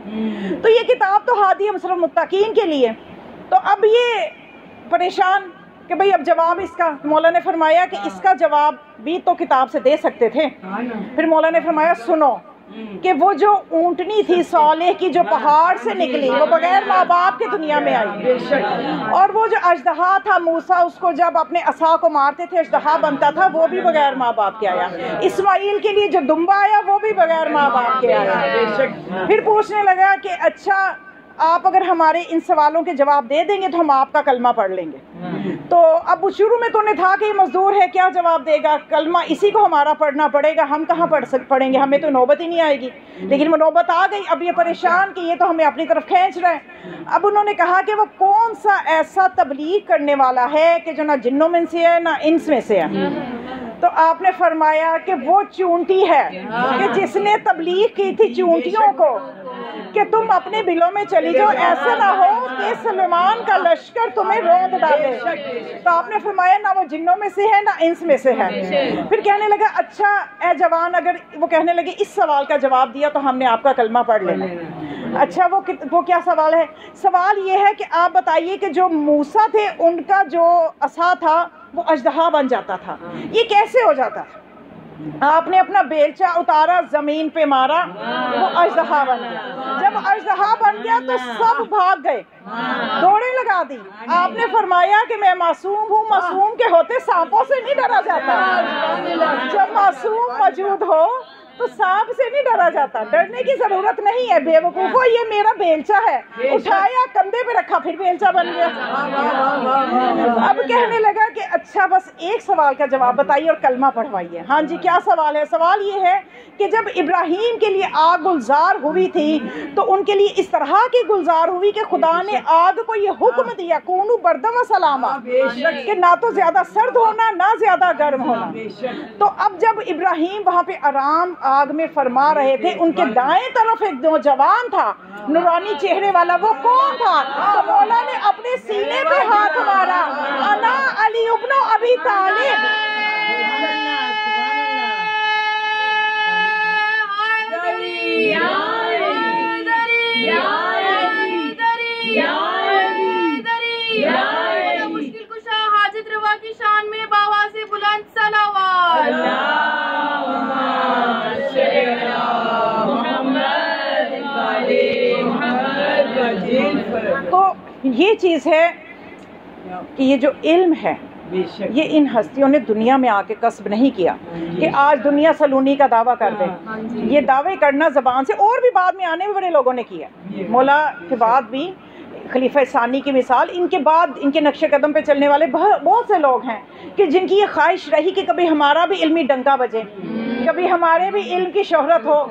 تو یہ کتاب تو ہادی ہے صرف متقین کے لیے۔ تو اب یہ پریشان کہ بھئی اب جواب اس کا، مولا نے فرمایا کہ اس کا جواب بھی تو کتاب سے دے سکتے تھے۔ پھر مولا نے فرمایا سنو کہ وہ جو اونٹنی تھی صالح کی جو پہاڑ سے نکلی، وہ بغیر ماں باپ کے دنیا میں آئی، اور وہ جو اژدہا تھا موسیٰ اس کو جب اپنے عصا کو مارتے تھے اژدہا بنتا تھا، وہ بھی بغیر ماں باپ کے آیا۔ اسماعیل کے لیے جو دمبا آیا وہ بھی بغیر ماں باپ کے آیا۔ پھر پوچھنے لگا کہ اچھا آپ اگر ہمارے ان سوالوں کے جواب دے دیں گے تو ہم آپ کا کلمہ پڑھ لیں گے۔ تو اب شروع میں تو نے تھا کہ یہ مزدور ہے، کیا جواب دے گا؟ کلمہ اسی کو ہمارا پڑھنا پڑے گا، ہم کہاں پڑھیں گے، ہمیں تو نوبت ہی نہیں آئے گی۔ لیکن وہ نوبت آ گئی، اب یہ پریشان کہ یہ تو ہمیں اپنی طرف کھینچ رہا ہے۔ اب انہوں نے کہا کہ وہ کون سا ایسا تبلیغ کرنے والا ہے کہ جو نہ جنوں میں سے ہے نہ انس میں سے ہے؟ تو آپ نے فرمایا کہ وہ چونٹی ہے کہ جس نے تبلیغ کی تھی چونٹیوں کو کہ تم اپنے بلوں میں چلی جاؤ، ایسا نہ ہو کہ سلیمان کا لشکر تمہیں روند ڈالے۔ تو آپ نے فرمایا نہ وہ جنوں میں سے ہے نہ انس میں سے ہے۔ پھر کہنے لگا اچھا اے جوان، اگر وہ کہنے لگے اس سوال کا جواب دیا تو ہم نے آپ کا کلمہ پڑھ لینا۔ اچھا وہ کیا سوال ہے؟ سوال یہ ہے کہ آپ بتائیے کہ جو موسیٰ تھے ان کا جو عصا تھا وہ اژدہا بن جاتا تھا، یہ کیسے ہو جاتا تھا؟ آپ نے اپنا بیلچہ اتارا، زمین پہ مارا، وہ اژدہا بن گیا۔ جب اژدہا بن گیا تو سب بھاگ گئے، دوڑیں لگا دی۔ آپ نے فرمایا کہ میں معصوم ہوں، معصوم کے ہوتے سانپوں سے نہیں ڈرا جاتا۔ جب معصوم موجود ہو تو سانپ سے نہیں ڈرا جاتا، ڈرنے کی ضرورت نہیں ہے۔ بے وقوفو، یہ میرا بیلچہ ہے، اٹھایا کندھے پہ رکھا، پھر بیلچہ بن گیا۔ اب کہنے لگا کہ اچھا بس ایک سوال کا جواب بتائیے اور کلمہ پڑھوائیے۔ ہاں جی کیا سوال ہے؟ سوال یہ ہے کہ جب ابراہیم کے لیے آگ گلزار ہوئی تھی تو ان کے لیے اس طرح کی گلزار ہوئی کہ خدا نے آگ کو یہ حکم دیا کونو بردم و سلاما، کہ نہ تو زیادہ سرد ہونا نہ زیادہ گرم ہونا۔ تو اب جب ابراہیم وہاں پہ آرام آگ میں فرما رہے تھے، ان کے دائیں طرف ایک نوجوان تھا نورانی چہرے والا، وہ کون تھا؟ تو مولا نے اپنے سینے پہ ہاتھ مارا، انا علی ابن ابی طالب۔ مشکل کشا حاجت روا کی شان میں باواز بلند صلوات۔ تو یہ چیز ہے کہ یہ جو علم ہے یہ ان ہستیوں نے دنیا میں آ کے کسب نہیں کیا کہ آج دنیا سلونی کا دعویٰ کر دے۔ یہ دعوے کرنا زبان سے، اور بھی بعد میں آنے میں بڑے لوگوں نے کیا۔ مولا کے بعد بھی خلیفہ ثانی کی مثال، ان کے بعد ان کے نقش قدم پہ چلنے والے بہت سے لوگ ہیں کہ جن کی یہ خواہش رہی کہ کبھی ہمارا بھی علمی ڈنکا بجے، کبھی ہمارے بھی علم کی شہرت ہو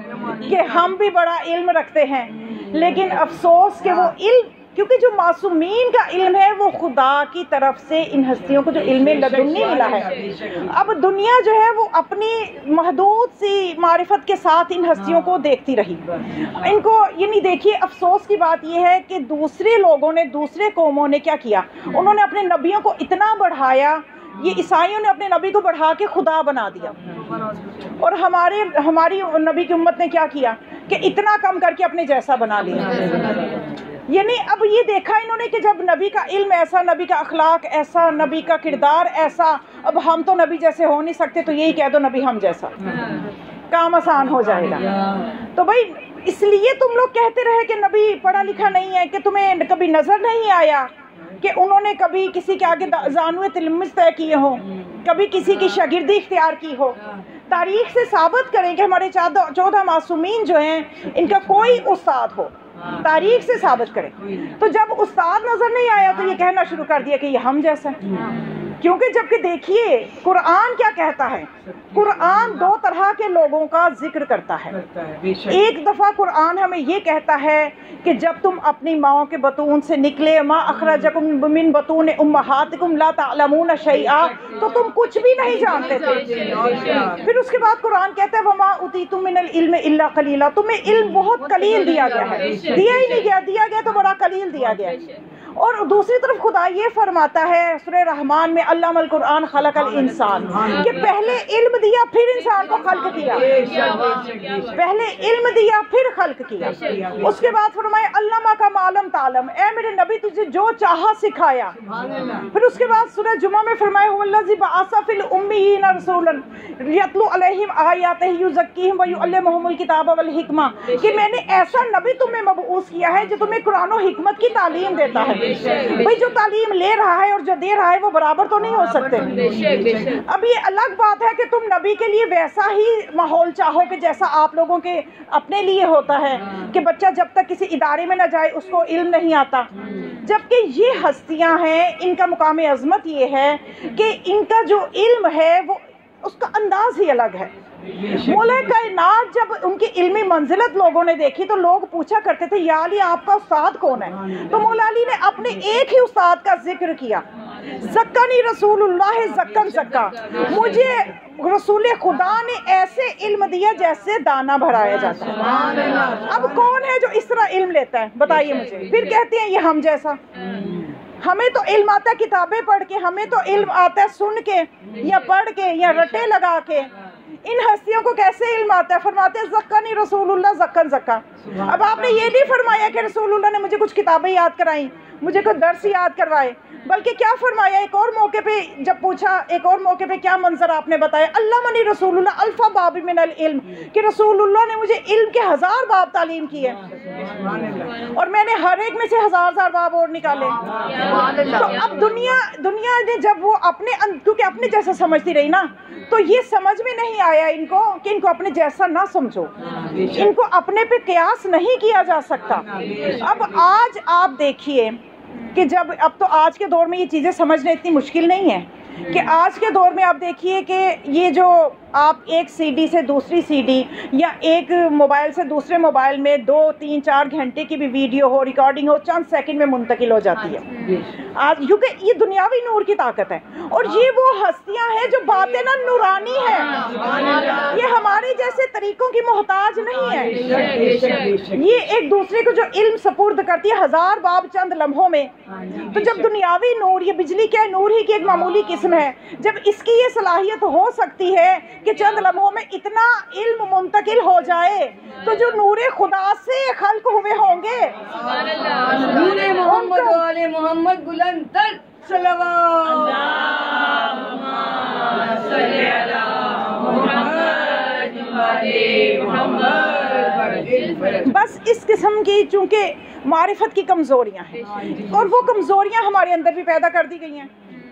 کہ ہم بھی بڑا علم رکھتے ہیں۔ لیکن افسوس کہ وہ علم، کیونکہ جو معصومین کا علم ہے وہ خدا کی طرف سے ان ہستیوں کو جو علم لدنی ملا ہے، اب دنیا جو ہے وہ اپنی محدود سی معرفت کے ساتھ ان ہستیوں کو دیکھتی رہی۔ ان کو یعنی دیکھیے افسوس کی بات یہ ہے کہ دوسرے لوگوں نے، دوسرے قوموں نے کیا کیا، انہوں نے اپنے نبیوں کو اتنا بڑھایا، یہ عیسائیوں نے اپنے نبی کو بڑھا کے خدا بنا دیا، اور ہماری نبی کی امت نے کیا کیا کہ اتنا کم کر کے اپنے جیسا بنا لیا۔ یعنی اب یہ دیکھا انہوں نے کہ جب نبی کا علم ایسا، نبی کا اخلاق ایسا، نبی کا کردار ایسا، اب ہم تو نبی جیسے ہو نہیں سکتے، تو یہی کہہ دو نبی ہم جیسا، کام آسان ہو جائے گا۔ تو بھائی اس لیے تم لوگ کہتے رہے کہ نبی پڑھا لکھا نہیں ہے، کہ تمہیں کبھی نظر نہیں آیا کہ انہوں نے کبھی کسی کے آگے زانوئے تلمذ طے کیے ہوں، کبھی کسی کی شاگردی اختیار کی ہو۔ تاریخ سے ثابت کریں کہ ہمارے 14 معصومین جو ہیں ان کا کوئی استاد ہو، تاریخ سے ثابت کریں۔ تو جب استاد نظر نہیں آیا تو یہ کہنا شروع کر دیا کہ یہ ہم جیسا ہے، کیونکہ جبکہ دیکھیے قرآن کیا کہتا ہے، قرآن دو طرح کے لوگوں کا ذکر کرتا ہے۔ ایک دفعہ قرآن ہمیں یہ کہتا ہے کہ جب تم اپنی ماؤں کے بطون سے نکلے، ما اخرجکم من بطون امہاتکم لا تعلمون شیئا، تو تم کچھ بھی نہیں جانتے تھے۔ پھر اس کے بعد قرآن کہتا ہے وما اوتیتم من العلم الا قلیلا، تمہیں علم بہت قلیل دیا گیا ہے، دیا ہی نہیں گیا، دیا گیا تو بڑا قلیل دیا گیا۔ اور دوسری طرف خدا یہ فرماتا ہے سورہ رحمان میں علم القرآن خلق الانسان، کہ پہلے علم دیا پھر انسان کو خلق کیا، پہلے علم دیا پھر خلق کیا۔ اس کے بعد فرمائے علمہ کا معلوم تعلم، اے میرے نبی تجھے جو چاہا سکھایا۔ پھر اس کے بعد سورہ جمعہ میں فرمائے هو الذی بعث فی الامیین رسولا یتلو علیہم آیاتہ یزکیہم ویعلمہم الکتاب والحکمہ، کہ میں نے ایسا نبی تمہیں مبعوث کیا ہے جو تمہیں قرآن و حکمت کی تعلیم دیتا ہے۔ بھئی جو تعلیم لے رہا ہے اور جو دے رہا ہے وہ برابر تو نہیں ہو سکتے۔ اب یہ الگ بات ہے کہ تم نبی کے لیے ویسا ہی ماحول چاہو کہ جیسا آپ لوگوں کے اپنے لیے ہوتا ہے، کہ بچہ جب تک کسی ادارے میں نہ جائے اس کو علم نہیں آتا، جبکہ یہ ہستیاں ہیں، ان کا مقام عظمت یہ ہے کہ ان کا جو علم ہے وہ اس کا انداز ہی الگ ہے۔ مولا کائنات جب ان کی علمی منزلت لوگوں نے دیکھی تو لوگ پوچھا کرتے تھے یا علی آپ کا استاد کون ہے؟ تو مولا علی نے اپنے ایک ہی استاد کا ذکر کیا، زکانی رسول اللہ زکن زکا، مجھے رسول خدا نے ایسے علم دیا جیسے دانا بھرایا جاتا ہے۔ اب کون ہے جو اس طرح علم لیتا ہے بتائیے مجھے؟ پھر کہتے ہیں یہ ہم جیسا۔ ہمیں تو علم آتا ہے کتابیں پڑھ کے، ہمیں تو علم آتا ہے سن کے یا پڑھ کے یا رٹے لگا کے، ان ہستیوں کو کیسے علم آتا ہے؟ فرماتے ہیں زکانی رسول اللہ زکن زکا۔ اب آپ نے یہ نہیں فرمایا کہ رسول اللہ نے مجھے کچھ کتابیں یاد کرائیں، مجھے کوئی درس یاد کروائے، بلکہ کیا فرمایا ایک اور موقع پہ جب پوچھا، ایک اور موقع پہ کیا منظر آپ نے بتایا، علمنی رسول اللہ الف باب من العلم، کہ رسول اللہ نے مجھے علم کے 1000 باب تعلیم کی ہے اور میں نے ہر ایک میں سے 1000 باب اور نکالے۔ تو اب دنیا نے جب وہ کیونکہ اپنے جیسا سمجھتی رہی نا، تو یہ سمجھ میں نہیں آیا ان کو کہ ان کو اپنے جیسا نہ سمجھو، ان کو اپنے پہ قیاس نہیں کیا جا سکتا۔ اب آج آپ دیکھیے کہ اب تو آج کے دور میں یہ چیزیں سمجھنا اتنی مشکل نہیں ہے کہ آج کے دور میں آپ دیکھیے کہ یہ جو آپ ایک سی ڈی سے دوسری سی ڈی یا ایک موبائل سے دوسرے موبائل میں 2 3 4 گھنٹے کی بھی ویڈیو ہو، ریکارڈنگ ہو، چند سیکنڈ میں منتقل ہو جاتی ہے آج، کیونکہ یہ دنیاوی نور کی طاقت ہے۔ اور یہ وہ ہستیاں ہیں جو باطناً نورانی ہیں، یہ ہمارے جیسے طریقوں کی محتاج نہیں ہے، یہ ایک دوسرے کو جو علم سپرد کرتی ہے 1000 باب چند لمحوں میں۔ تو جب دنیاوی نور، یہ بجلی کے نور ہی کی ایک معمولی قسم ہے، جب اس کی یہ صلاحیت ہو سکتی ہے کہ چند لمحوں میں اتنا علم منتقل ہو جائے، تو جو نور خدا سے خلق ہوئے ہوں گے، نور محمد و آل محمد بلند تر صلوات، بس اس قسم کی چونکہ معرفت کی کمزوریاں ہیں، اور وہ کمزوریاں ہمارے اندر بھی پیدا کر دی گئی ہیں۔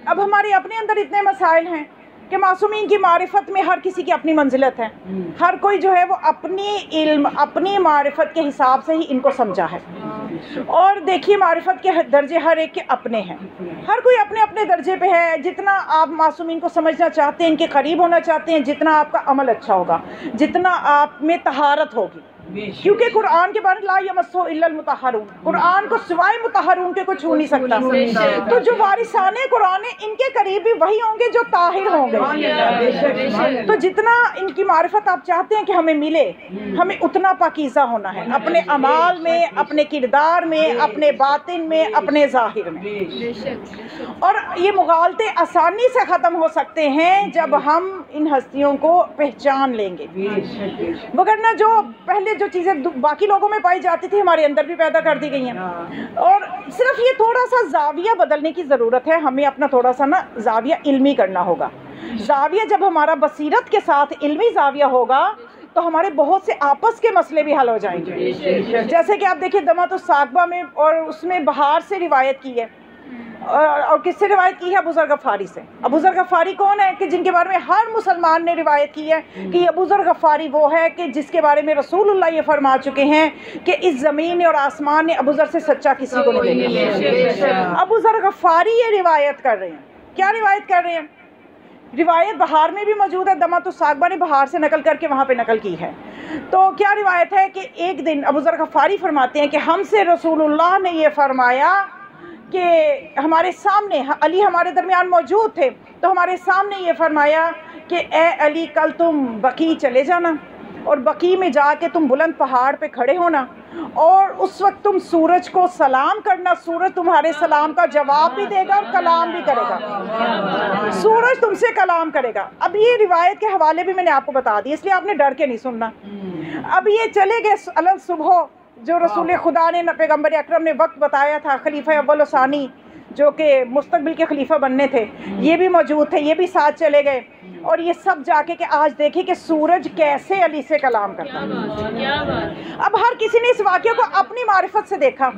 اب ہمارے اپنے اندر اتنے مسائل ہیں کہ معصومین کی معرفت میں ہر کسی کی اپنی منزلت ہے، ہر کوئی جو ہے وہ اپنی علم، اپنی معرفت کے حساب سے ہی ان کو سمجھا ہے۔ اور دیکھیے معرفت کے درجے ہر ایک کے اپنے ہیں، ہر کوئی اپنے اپنے درجے پہ ہے۔ جتنا آپ معصومین کو سمجھنا چاہتے ہیں، ان کے قریب ہونا چاہتے ہیں، جتنا آپ کا عمل اچھا ہوگا، جتنا آپ میں طہارت ہوگی، کیونکہ قرآن کے بارے لا یمسہ الا المطہرون، قرآن کو سوائے مطہرون کے کوئی چھو نہیں سکتا۔ تو جو وارثان قرآن ہیں ان کے قریب بھی وہی ہوں گے جو طاہر ہوں گے۔ تو جتنا ان کی معرفت آپ چاہتے ہیں کہ ہمیں ملے، ہمیں اتنا پاکیزہ ہونا ہے، اپنے اعمال میں، اپنے کردار میں، اپنے باطن میں، اپنے ظاہر میں۔ اور یہ مغالطے آسانی سے ختم ہو سکتے ہیں جب ہم ان ہستیوں کو پہچان لیں گے، وگرنہ جو پہلے جو چیزیں باقی لوگوں میں پائی جاتی تھی ہمارے اندر بھی پیدا کر دی گئی ہیں. اور صرف یہ تھوڑا سا زاویہ بدلنے کی ضرورت ہے. ہمیں اپنا تھوڑا سا نا زاویہ علمی کرنا ہوگا. زاویہ جب ہمارا بصیرت کے ساتھ علمی زاویہ ہوگا تو ہمارے بہت سے آپس کے مسئلے بھی حل ہو جائیں گے. جیسے کہ آپ دیکھیے دمعۃ الثاقبہ میں اور اس میں بہار سے روایت کی ہے, اور کس سے روایت کی ہے؟ ابو ذر غفاری سے. ابو ذر غفاری کون ہے کہ جن کے بارے میں ہر مسلمان نے روایت کی ہے کہ ابو ذر غفاری وہ ہے کہ جس کے بارے میں رسول اللہ یہ فرما چکے ہیں کہ اس زمین اور آسمان نے ابو ذر سے سچا کسی کو نہیں دیکھا. ابو ذر غفاری یہ روایت کر رہے ہیں. کیا روایت کر رہے ہیں؟ روایت بہار میں بھی موجود ہے, دمعۃ الثاقبہ نے بہار سے نقل کر کے وہاں پہ نقل کی ہے. تو کیا روایت ہے کہ ایک دن ابو ذر غفاری فرماتے ہیں کہ ہم سے رسول اللہ نے یہ فرمایا کہ ہمارے سامنے علی ہمارے درمیان موجود تھے, تو ہمارے سامنے یہ فرمایا کہ اے علی کل تم بقیع چلے جانا اور بقیع میں جا کے تم بلند پہاڑ پہ کھڑے ہونا, اور اس وقت تم سورج کو سلام کرنا. سورج تمہارے سلام کا جواب بھی دے گا اور کلام بھی کرے گا. سورج تم سے کلام کرے گا. اب یہ روایت کے حوالے بھی میں نے آپ کو بتا دی, اس لیے آپ نے ڈر کے نہیں سننا. اب یہ چلے گئے الگ صبح, جو رسول خدا نے پیغمبر اکرم نے وقت بتایا تھا, خلیفہ اول و ثانی جو کہ مستقبل کے خلیفہ بننے تھے, یہ بھی موجود تھے, یہ بھی ساتھ چلے گئے. اور یہ سب جا کے کہ آج دیکھیں کہ سورج کیسے علی سے کلام کرتا ہے. اب ہر کسی نے اس واقعے کو اپنی معرفت سے دیکھا,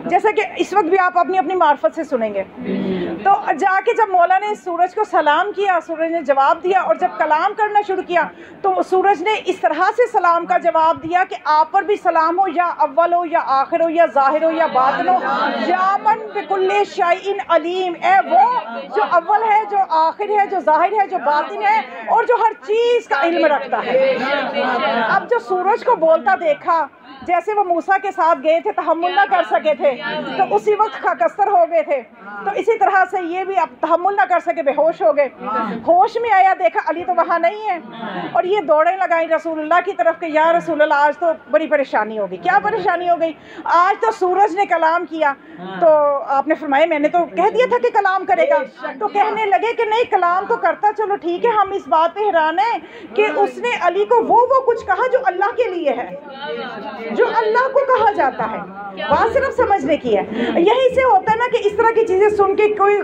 جیسے کہ اس وقت بھی آپ اپنی اپنی معرفت سے سنیں گے. تو جا کے جب مولا نے سورج کو سلام کیا, سورج نے جواب دیا, اور جب کلام کرنا شروع کیا تو سورج نے اس طرح سے سلام کا جواب دیا کہ آپ پر بھی سلام ہو, یا اول ہو یا آخر ہو یا ظاہر ہو یا باطن ہو, یا من بکل شیء علیم, اے وہ جو اول ہے, جو آخر ہے, جو ظاہر ہے, جو باطن ہے, اور جو ہر چیز کا علم رکھتا ہے. اب جو سورج کو بولتا دیکھا, جیسے وہ موسیٰ کے ساتھ گئے تھے, تحمل نہ کر سکے تھے تو اسی وقت خاکستر ہو گئے تھے, تو اسی طرح سے یہ بھی اب تحمل نہ کر سکے, بے ہوش ہو گئے. ہوش میں آیا, دیکھا علی تو وہاں نہیں ہے, اور یہ دوڑیں لگائیں رسول اللہ کی طرف کہ یا رسول اللہ آج تو بڑی پریشانی ہوگی. کیا پریشانی ہو گئی؟ آج تو سورج نے کلام کیا. تو آپ نے فرمایا میں نے تو کہہ دیا تھا کہ کلام کرے گا. تو کہنے لگے کہ نہیں, کلام تو کرتا, چلو ٹھیک ہے, ہم اس بات پہ حیران ہیں کہ اس نے علی کو وہ کچھ کہا جو اللہ کے لیے ہے, جو اللہ کو کہا جاتا ہے. بات صرف سمجھنے کی ہے. یہی سے ہوتا ہے نا کہ اس طرح کی چیزیں سن کے کوئی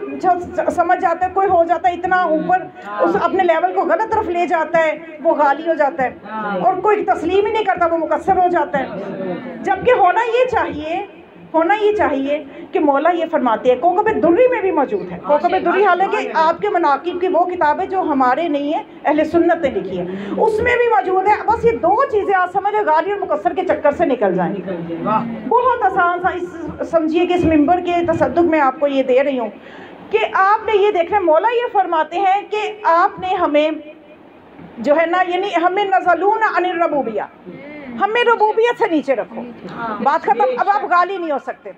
سمجھ جاتا ہے, کوئی ہو جاتا ہے اتنا اوپر, اس اپنے لیول کو غلط طرف لے جاتا ہے, وہ غالی ہو جاتا ہے, اور کوئی تسلیم ہی نہیں کرتا, وہ مقصر ہو جاتا ہے. جبکہ ہونا یہ چاہیے کہ مولا یہ فرماتے ہیں, کوکب دری میں بھی موجود ہے. کوکب دری حالانکہ آپ کے مناقب کی وہ کتابیں جو ہمارے نہیں ہیں, اہل سنت نے لکھی ہے, اس میں بھی موجود ہے. بس یہ دو چیزیں آپ سمجھیں, غالی اور مقصر کے چکر سے نکل جائیں. بہت آسان سا سمجھیے کہ اس ممبر کے تصدق میں آپ کو یہ دے رہی ہوں کہ آپ نے یہ دیکھنا, مولا یہ فرماتے ہیں کہ آپ نے ہمیں جو ہے نا, یعنی ہمیں نزلون عن الربوبیہ, ہمیں ربوبیت سے نیچے رکھو. بات ختم, اب آپ غالی نہیں ہو سکتے.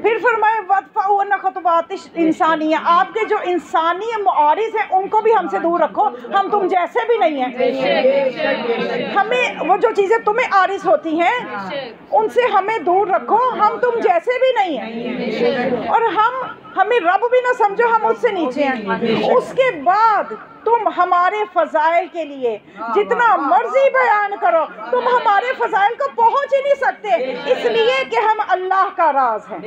پھر فرمائے وَدْفَعُوا عَنَّا خُطُوَاتِ الْإِنسَانِیَّہ, آپ کے جو انسانی معارض ہیں ان کو بھی ہم سے دور رکھو, ہم تم جیسے بھی نہیں ہیں. ہمیں وہ جو چیزیں تمہیں عارض ہوتی ہیں ان سے ہمیں دور رکھو, ہم تم جیسے بھی نہیں ہیں, اور ہمیں رب بھی نہ سمجھو, ہم اس سے نیچے ہیں. اس کے بعد تم ہمارے فضائل کے لیے جتنا مرضی بیان کرو, تم ہمارے فضائل کو پہنچ ہی نہیں سکتے, اس لیے کہ ہم اللہ کا راز ہیں.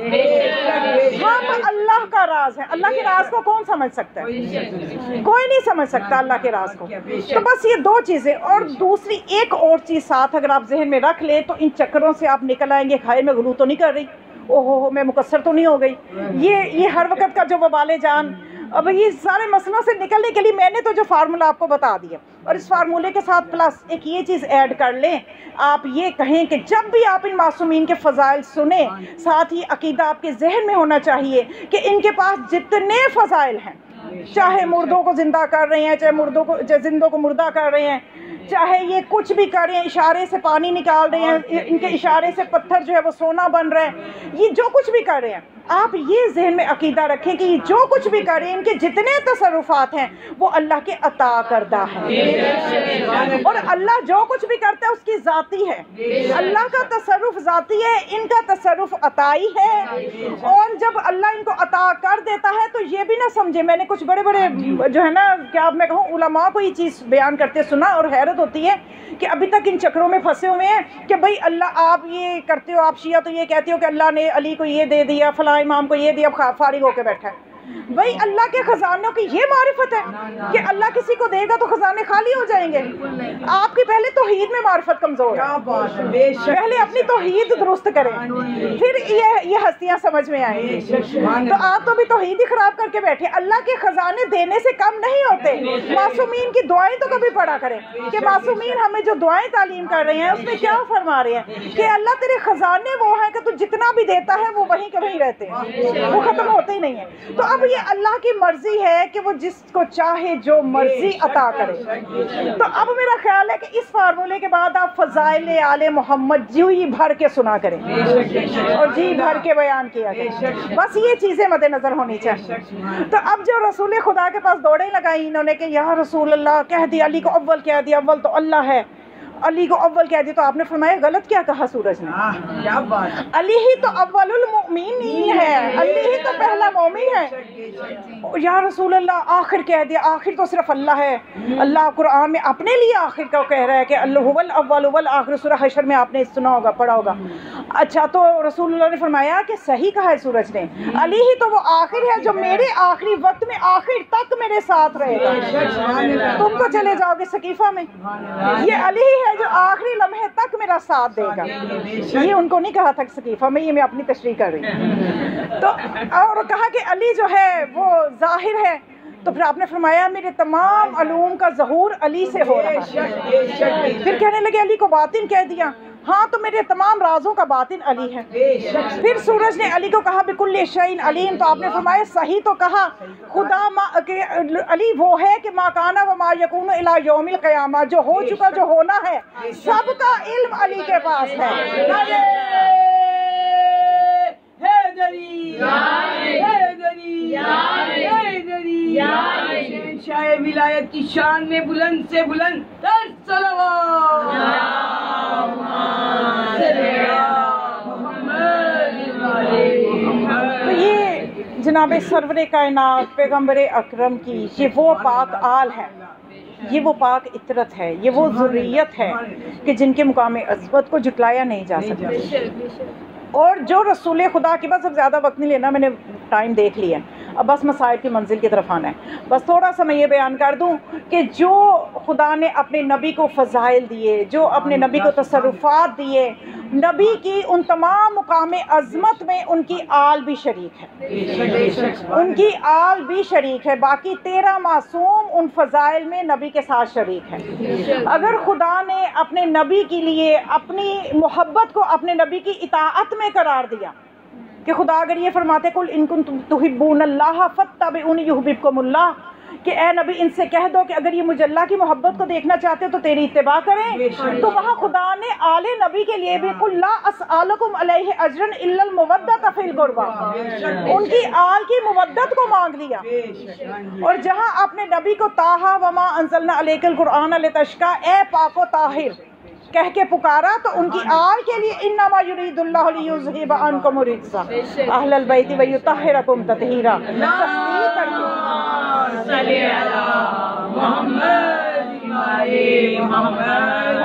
ہم اللہ کا راز ہیں. اللہ کے راز کو کون سمجھ سکتا ہے؟ کوئی نہیں سمجھ سکتا اللہ کے راز کو. تو بس یہ دو چیزیں, اور دوسری ایک اور چیز ساتھ اگر آپ ذہن میں رکھ لیں تو ان چکروں سے آپ نکل آئیں گے. کھائے میں غلو تو نہیں کر رہی, اوہو میں مقصر تو نہیں ہو گئی, یہ ہر وقت کا جو وبال جان. اب یہ سارے مسئلوں سے نکلنے کے لیے میں نے تو جو فارمولہ آپ کو بتا دیا, اور اس فارمولے کے ساتھ پلس ایک یہ چیز ایڈ کر لیں, آپ یہ کہیں کہ جب بھی آپ ان معصومین کے فضائل سنیں, ساتھ ہی عقیدہ آپ کے ذہن میں ہونا چاہیے کہ ان کے پاس جتنے فضائل ہیں, چاہے مردوں کو زندہ کر رہے ہیں, چاہے زندوں کو مردہ کر رہے ہیں, چاہے یہ کچھ بھی کر رہے ہیں, اشارے سے پانی نکال رہے ہیں, ان کے اشارے سے پتھر جو ہے وہ سونا بن رہا ہے, یہ جو کچھ بھی کر رہے ہیں, آپ یہ ذہن میں عقیدہ رکھیں کہ جو کچھ بھی کریں ان کے جتنے تصرفات ہیں وہ اللہ کے عطا کردہ ہیں، اور اللہ جو کچھ بھی کرتا ہے اس کی ذاتی ہے، اللہ کا تصرف ذاتی ہے، ان کا تصرف عطائی ہے، اور جب اللہ ان کو عطا کر دیتا ہے تو یہ بھی نہ سمجھے، میں نے کچھ بڑے بڑے جو ہے نا کیا اب میں کہوں علماء کو یہ چیز بیان کرتے سنا اور حیرت ہوتی ہے کہ ابھی تک ان چکروں میں پھنسے ہوئے ہیں کہ بھئی اللہ آپ یہ کرتے ہو، آپ شیعہ تو یہ کہتے ہو کہ اللہ نے علی کو یہ دے دیا، فلاں امام کو یہ دیا، فارغ ہو کے بیٹھا ہے۔ بھئی اللہ کے خزانوں کی یہ معرفت ہے کہ اللہ کسی کو دے گا تو خزانے خالی ہو جائیں گے؟ آپ کی پہلے توحید میں معرفت کمزور ہے، پہلے اپنی توحید درست کریں، پھر یہ ہستیاں سمجھ میں آئیں گی۔ تو آپ تو بھی توحید ہی خراب کر کے بیٹھے۔ اللہ کے خزانے دینے سے کم نہیں ہوتے، معصومین کی دعائیں تو کبھی پڑھا کریں کہ معصومین ہمیں جو دعائیں تعلیم کر رہے ہیں اس میں کیا فرما رہے ہیں کہ اللہ تیرے خزانے وہ ہیں کہ تو جتنا بھی دیتا ہے وہ وہیں کے وہیں رہتے ہیں، وہ ختم ہوتے ہی نہیں ہیں۔ تو اب یہ اللہ کی مرضی ہے کہ وہ جس کو چاہے جو مرضی عطا کرے۔ تو اب میرا خیال ہے کہ اس فارمولے کے بعد آپ فضائل آل محمد جی بھر کے سنا کریں اور جی بھر کے بیان کیا کریں، بس یہ چیزیں مد نظر ہونی چاہیے۔ تو اب جو رسول خدا کے پاس دوڑیں لگائی انہوں نے کہ یا رسول اللہ کہہ دیا، علی کو اول کہہ دیا، اول تو اللہ ہے، علی کو اول کہہ دیا، تو آپ نے فرمایا غلط کیا کہا سورج نے؟ علی ہی تو اول المؤمنین ہے، علی ہی تو پہلا مومن ہے۔ یا رسول اللہ آخر کہہ دیا، آخر تو صرف اللہ ہے، اللہ قرآن میں اپنے لیے آخر کا کہہ رہا ہے کہ اللہ هو الاول والآخر، سورہ حشر میں آپ نے سنا ہوگا، پڑھا ہوگا۔ اچھا تو رسول اللہ نے فرمایا کہ صحیح کہا ہے سورج نے، علی ہی تو وہ آخر ہے جو میرے آخری وقت میں آخر تک میرے ساتھ رہے گا، تم تو چلے جاؤ گے سقیفہ میں، یہ علی ہی ہے جو آخری لمحے تک میرا ساتھ دے گا۔ یہ ان کو نہیں کہا تھا سقیفہ میں، یہ میں اپنی تشریح کر رہی ہوں۔ تو اور کہا کہ علی جو ہے وہ ظاہر ہے، تو پھر آپ نے فرمایا میرے تمام علوم کا ظہور علی سے ہو رہا ہے۔ پھر کہنے لگے علی کو باطن کہہ دیا، ہاں تو میرے تمام رازوں کا باطن علی ہے۔ پھر سورج نے علی کو کہا بکل شیء علیم، تو آپ نے فرمایا صحیح تو کہا، خدا کہ علی وہ ہے کہ ما کانا و ما یکون الی یوم القیامہ، جو ہو چکا جو ہونا ہے سب کا علم علی کے پاس ہے۔ شاہ ولایت کی شان میں بلند سے بلند تر صلوات۔ تو یہ جناب سرور کائنات پیغمبر اکرم کی یہ وہ پاک آل ہے، یہ وہ پاک عطرت ہے، یہ وہ ذریت ہے کہ جن کے مقام عظمت کو جھٹلایا نہیں جا سکتا۔ اور جو رسول خدا کے بس اب زیادہ وقت نہیں لینا، میں نے ٹائم دیکھ لیا، اب بس مسائل کی منزل کی طرف آنا ہے۔ بس تھوڑا سا میں یہ بیان کر دوں کہ جو خدا نے اپنے نبی کو فضائل دیے، جو اپنے نبی کو تصرفات دیے، نبی کی ان تمام مقام عظمت میں ان کی آل بھی شریک ہے، ان کی آل بھی شریک ہے، باقی 13 معصوم ان فضائل میں نبی کے ساتھ شریک ہے۔ اگر خدا نے اپنے نبی کے لیے اپنی محبت کو اپنے نبی کی اطاعت میں قرار دیا کہ خدا اگر یہ فرماتے کل ان کنتم تحبون اللہ فاتبعونی یحببکم اللہ، کہ اے نبی ان سے کہہ دو کہ اگر یہ مجھے اللہ کی محبت کو دیکھنا چاہتے ہو تو تیری اتباع کریں، تو وہاں خدا نے آل نبی کے لیے بھی قل لا اسألکم علیہ اجرا الا المودۃ فی القربى، ان کی آل کی مودت کو مانگ لیا۔ اور جہاں اپنے نبی کو طٰہٰ وما انزلنا علیک القرآن لتشقیٰ، اے پاک و طاہر کہہ کے پکارا، تو ان کی آل کے لیے انما یرید اللہ لیذھب عنکم الرجس اہل البیت ویطہرکم تطہیرا، تصدیق کر کے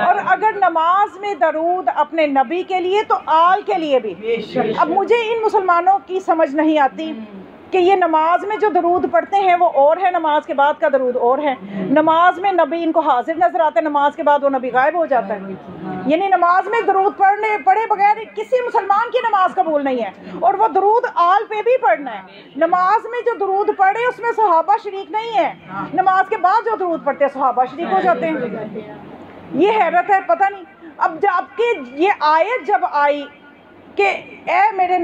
اور اگر نماز میں درود اپنے نبی کے لیے تو آل کے لیے بھی۔ اب مجھے ان مسلمانوں کی سمجھ نہیں آتی کہ یہ نماز میں جو درود پڑھتے ہیں وہ اور ہے، نماز کے بعد کا درود اور ہے۔ نماز میں نبی ان کو حاضر نظر آتا ہے، نماز کے بعد وہ نبی غائب ہو جاتا ہے، یعنی نماز میں درود پڑھے بغیر کسی مسلمان کی نماز قبول نہیں ہے، اور وہ درود آل پہ بھی پڑھنا ہے۔ نماز میں جو درود پڑھے اس میں صحابہ شریک نہیں ہے، نماز کے بعد جو درود پڑھتے ہیں صحابہ شریک ہو جاتے ہیں۔ یہ حیرت ہے، پتہ نہیں اب جب کہ یہ آیت جب آئی کہ اے میرے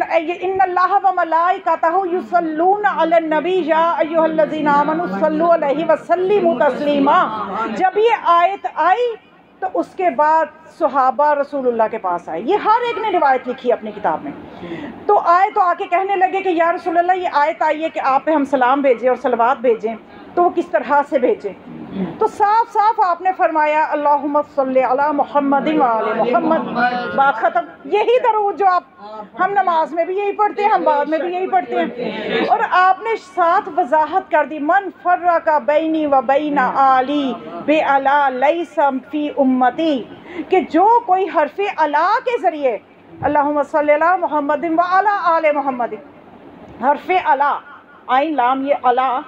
ان اللہ و ملائکتہ یصلون علی النبی یا ایھا الذین آمنوا صلوا علیہ وسلموا تسلیما، جب یہ آیت آئی تو اس کے بعد صحابہ رسول اللہ کے پاس آئے. یہ ہر ایک نے روایت لکھی اپنی کتاب میں. تو آ کے کہنے لگے کہ یا رسول اللہ یہ آیت آئی ہے کہ آپ پہ ہم سلام بھیجیں اور صلوات بھیجیں, تو وہ کس طرح سے بھیجیں؟ تو صاف صاف آپ نے فرمایا اللہم صلی علی محمد و آل محمد, بات ختم. یہی درود جو ہم نماز میں بھی یہی پڑھتے ہیں, ہم بعد میں بھی یہی پڑھتے ہیں. اور آپ نے ساتھ وضاحت کر دی من فرق بینی و بین آلی بعلا لیس فی امتی, کہ جو کوئی حرف علا کے ذریعے اللہم صلی علی محمد و علی آل محمد, حرف علا آئین لام یہ علا,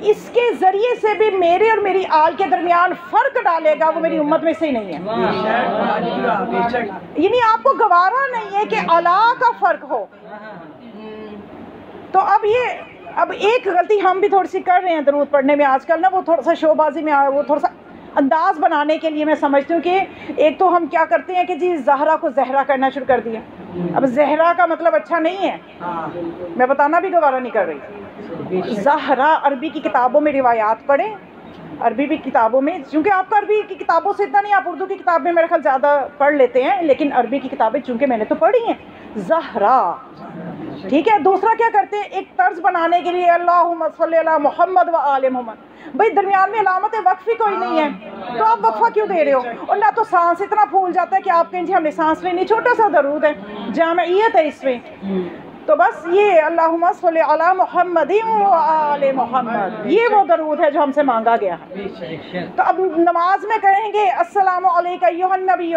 اس کے ذریعے سے بھی میرے اور میری آل کے درمیان فرق ڈالے گا, وہ میری امت میں سے ہی نہیں ہے. یعنی آپ کو گوارا نہیں ہے کہ علا کا فرق ہو. تو اب ایک غلطی ہم بھی تھوڑی سی کر رہے ہیں درود پڑھنے میں آج کل نا, وہ تھوڑا سا شو بازی میں وہ تھوڑا سا انداز بنانے کے لیے میں سمجھتی ہوں کہ ایک تو ہم کیا کرتے ہیں کہ جی زہرا کو زہرا کرنا شروع کر دیا. اب زہرا کا مطلب اچھا نہیں ہے, میں بتانا بھی گوارا نہیں کر رہی. زہرا عربی کی کتابوں میں روایات پڑھیں, عربی بھی کتابوں میں, چونکہ آپ کا عربی کی کتابوں سے اتنا نہیں, آپ اردو کی کتاب میں میرے خیال زیادہ پڑھ لیتے ہیں, لیکن عربی کی کتابیں چونکہ میں نے تو پڑھی ہیں. زہرا ٹھیک ہے. دوسرا کیا کرتے ہیں, ایک طرز بنانے کے لیے اللہم صلی علی محمد و آل محمد. بھائی درمیان میں علامت وقف ہی کوئی نہیں ہے, تو آپ وقفہ کیوں دے رہے ہو؟ اور نہ تو سانس اتنا پھول جاتا ہے کہ آپ کہیں جی ہم نے سانس لینی, چھوٹا سا درود ہے, جامعیت ہے اس میں. تو بس یہ اللہم صلی علی محمد و آل محمد, یہ وہ درود ہے جو ہم سے مانگا گیا ہے. تو اب نماز میں کہیں گے السلام علیکم ایھا النبی,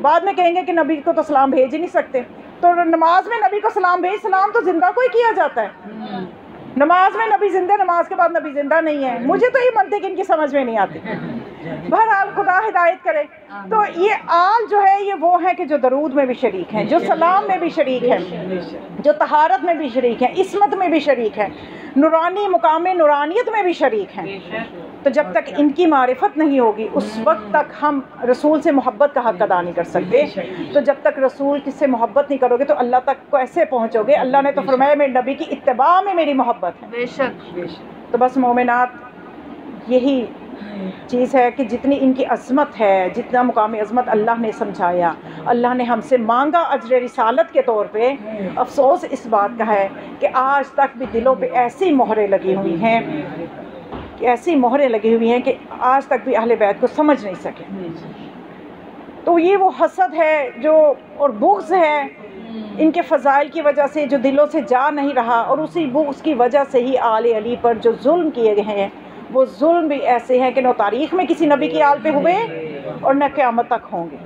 بعد میں کہیں گے کہ نبی کو تو سلام بھیج ہی نہیں سکتے. تو نماز میں نبی کو سلام بھیج, سلام تو زندہ کو ہی کیا جاتا ہے. نماز میں نبی زندہ, نماز کے بعد نبی زندہ نہیں ہے. مجھے تو یہ منطق ان کی سمجھ میں نہیں آتی. بہرحال خدا ہدایت کرے. تو یہ آل جو ہے یہ وہ ہے کہ جو درود میں بھی شریک ہیں, جو سلام میں بھی شریک ہیں, جو طہارت میں بھی شریک ہیں, عصمت میں بھی شریک ہیں, نورانی مقام نورانیت میں بھی شریک ہیں. تو جب تک ان کی معرفت نہیں ہوگی اس وقت تک ہم رسول سے محبت کا حق ادا نہیں کر سکتے. تو جب تک رسول کس سے محبت نہیں کرو گے تو اللہ تک کیسے پہنچو گے؟ اللہ نے تو فرمایا میرے نبی کی اتباع میں میری محبت ہے. بے شک. تو بس مومنات یہی چیز ہے کہ جتنی ان کی عظمت ہے, جتنا مقام عظمت اللہ نے سمجھایا, اللہ نے ہم سے مانگا اجر رسالت کے طور پہ. افسوس اس بات کا ہے کہ آج تک بھی دلوں پہ ایسی مہریں لگی ہوئی ہیں, ایسی مہریں لگی ہوئی ہیں کہ آج تک بھی اہل بیت کو سمجھ نہیں سکے. تو یہ وہ حسد ہے جو اور بغض ہے ان کے فضائل کی وجہ سے جو دلوں سے جا نہیں رہا, اور اسی بغض کی وجہ سے ہی آل علی پر جو ظلم کیے گئے ہیں وہ ظلم بھی ایسے ہیں کہ نہ تاریخ میں کسی نبی کی آل پہ ہوئے اور نہ قیامت تک ہوں گے.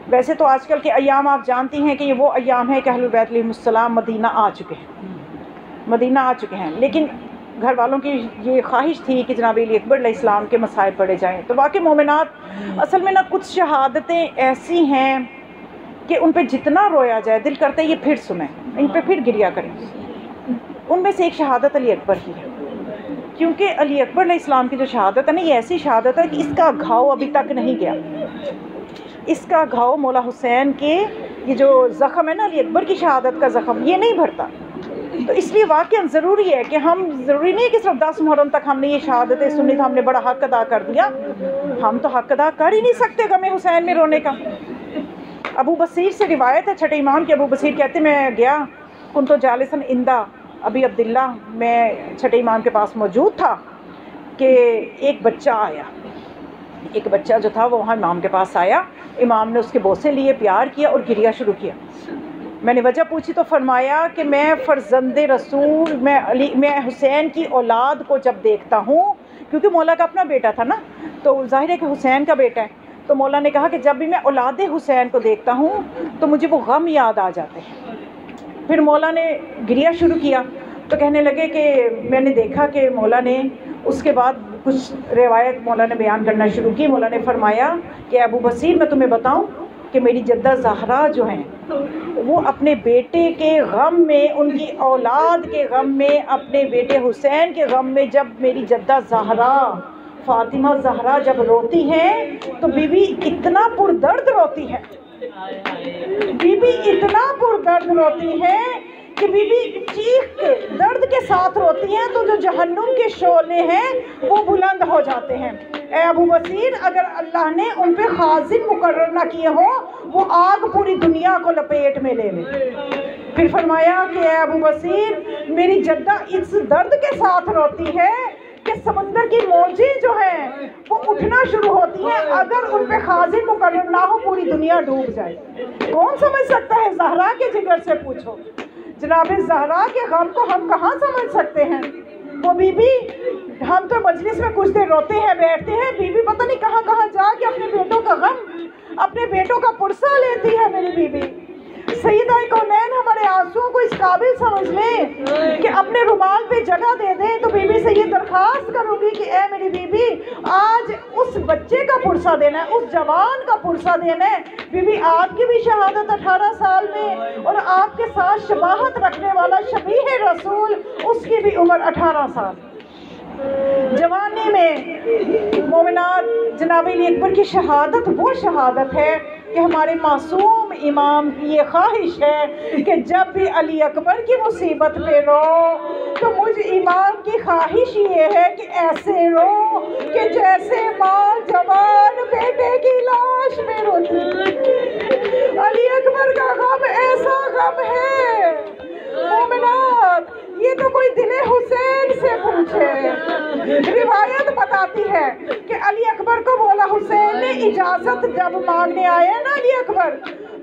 ویسے تو آج کل کے ایام آپ جانتی ہیں کہ یہ وہ ایام ہیں کہ اہل بیت علیہم السلام مدینہ آ چکے ہیں, لیکن گھر والوں کی یہ خواہش تھی کہ جناب علی اکبر علیہ السلام کے مسائل پڑھے جائیں. تو واقعی مومنات اصل میں نہ کچھ شہادتیں ایسی ہیں کہ ان پہ جتنا رویا جائے دل کرتے یہ پھر سنیں, ان پہ پھر گریا کریں. ان میں سے ایک شہادت علی اکبر کی ہے, کیونکہ علی اکبر علیہ السلام کی جو شہادت ہے نا, یہ ایسی شہادت ہے کہ اس کا گھاؤ ابھی تک نہیں گیا. اس کا گھاؤ مولا حسین کے یہ جو زخم ہے نا, علی اکبر کی شہادت کا زخم, یہ نہیں بھرتا. تو اس لیے واقعا ضروری ہے کہ ہم, ضروری نہیں کہ صرف 10 محرم تک ہم نے یہ شہادتیں سنی تو ہم نے بڑا حق ادا کر دیا. ہم تو حق ادا کر ہی نہیں سکتے غم حسین میں رونے کا. ابو بصیر سے روایت ہے چھٹے امام کے, ابو بصیر کہتے میں گیا کنتو جالسن اندہ ابی عبداللہ, میں چھٹے امام کے پاس موجود تھا کہ ایک بچہ جو تھا وہ وہاں امام کے پاس آیا. امام نے اس کے بوسے لیے, پیار کیا اور گریا شروع کیا. میں نے وجہ پوچھی تو فرمایا کہ میں فرزند رسول, میں حسین کی اولاد کو جب دیکھتا ہوں, کیونکہ مولا کا اپنا بیٹا تھا نا, تو ظاہر ہے کہ حسین کا بیٹا ہے. تو مولا نے کہا کہ جب بھی میں اولاد حسین کو دیکھتا ہوں تو مجھے وہ غم یاد آ جاتے ہیں. پھر مولا نے گریا شروع کیا تو کہنے لگے کہ میں نے دیکھا کہ مولا نے اس کے بعد کچھ روایت مولا نے بیان کرنا شروع کی. مولا نے فرمایا کہ ابو بصیر میں تمہیں بتاؤں کہ میری جدہ زہرا جو ہیں وہ اپنے بیٹے کے غم میں, ان کی اولاد کے غم میں, اپنے بیٹے حسین کے غم میں, جب میری جدہ زہرا فاطمہ زہرا جب روتی ہیں تو بی بی اتنا پردرد روتی ہے, بی بی اتنا پردرد روتی ہے کہ بی بی چیخ کے درد کے ساتھ روتی ہیں, تو جو جہنم کے شعلے ہیں وہ بلند ہو جاتے ہیں. اے ابو بصیر اگر اللہ نے ان پہ خازن مقرر نہ کیے ہوں وہ آگ پوری دنیا کو لپیٹ میں لے لے۔ پھر فرمایا کہ اے ابو بصیر میری جدہ اس درد کے ساتھ روتی ہے کہ سمندر کی موجیں جو ہیں وہ اٹھنا شروع ہوتی ہیں، اگر ان پہ خازن مقرر نہ ہو پوری دنیا ڈوب جائے۔ کون سمجھ سکتا ہے؟ زہرا کے جگر سے پوچھو۔ جناب زہرا کے غم کو ہم کہاں سمجھ سکتے ہیں؟ وہ بی بی، ہم تو مجلس میں کچھ دیر روتے ہیں بیٹھتے ہیں، بی بی پتہ نہیں کہاں کہاں جا کے اپنے بیٹوں کا غم، اپنے بیٹوں کا پرسہ لیتی ہے میری بی بی۔ سیدہ کونین ہمارے آنسوؤں کو اس قابل سمجھ لیں کہ اپنے رومال پہ جگہ دے دیں، تو بی بی سے یہ درخواست کروں گی کہ اے میری بی بی آج اس بچے کا پرسہ دینا ہے، اس جوان کا پرسہ دینا ہے۔ بی بی آپ کی بھی شہادت 18 سال میں، اور آپ کے ساتھ شباہت رکھنے والا شبیہ رسول اس کی بھی عمر 18 سال۔ جوانی میں مومنات جناب علی اکبر کی شہادت وہ شہادت ہے کہ ہمارے معصوم امام کی یہ خواہش ہے کہ جب بھی علی اکبر کی مصیبت پہ رو تو مجھ امام کی خواہش یہ ہے کہ ایسے رو کہ جیسے ماں جوان بیٹے کی لاش پہ روتی۔ علی اکبر کا غم ایسا غم ہے مومنات، یہ تو کوئی دل حسین سے پوچھے۔ روایت بتاتی ہے کہ علی اکبر کو مولا حسین نے اجازت جب مانگنے آئے نا علی اکبر،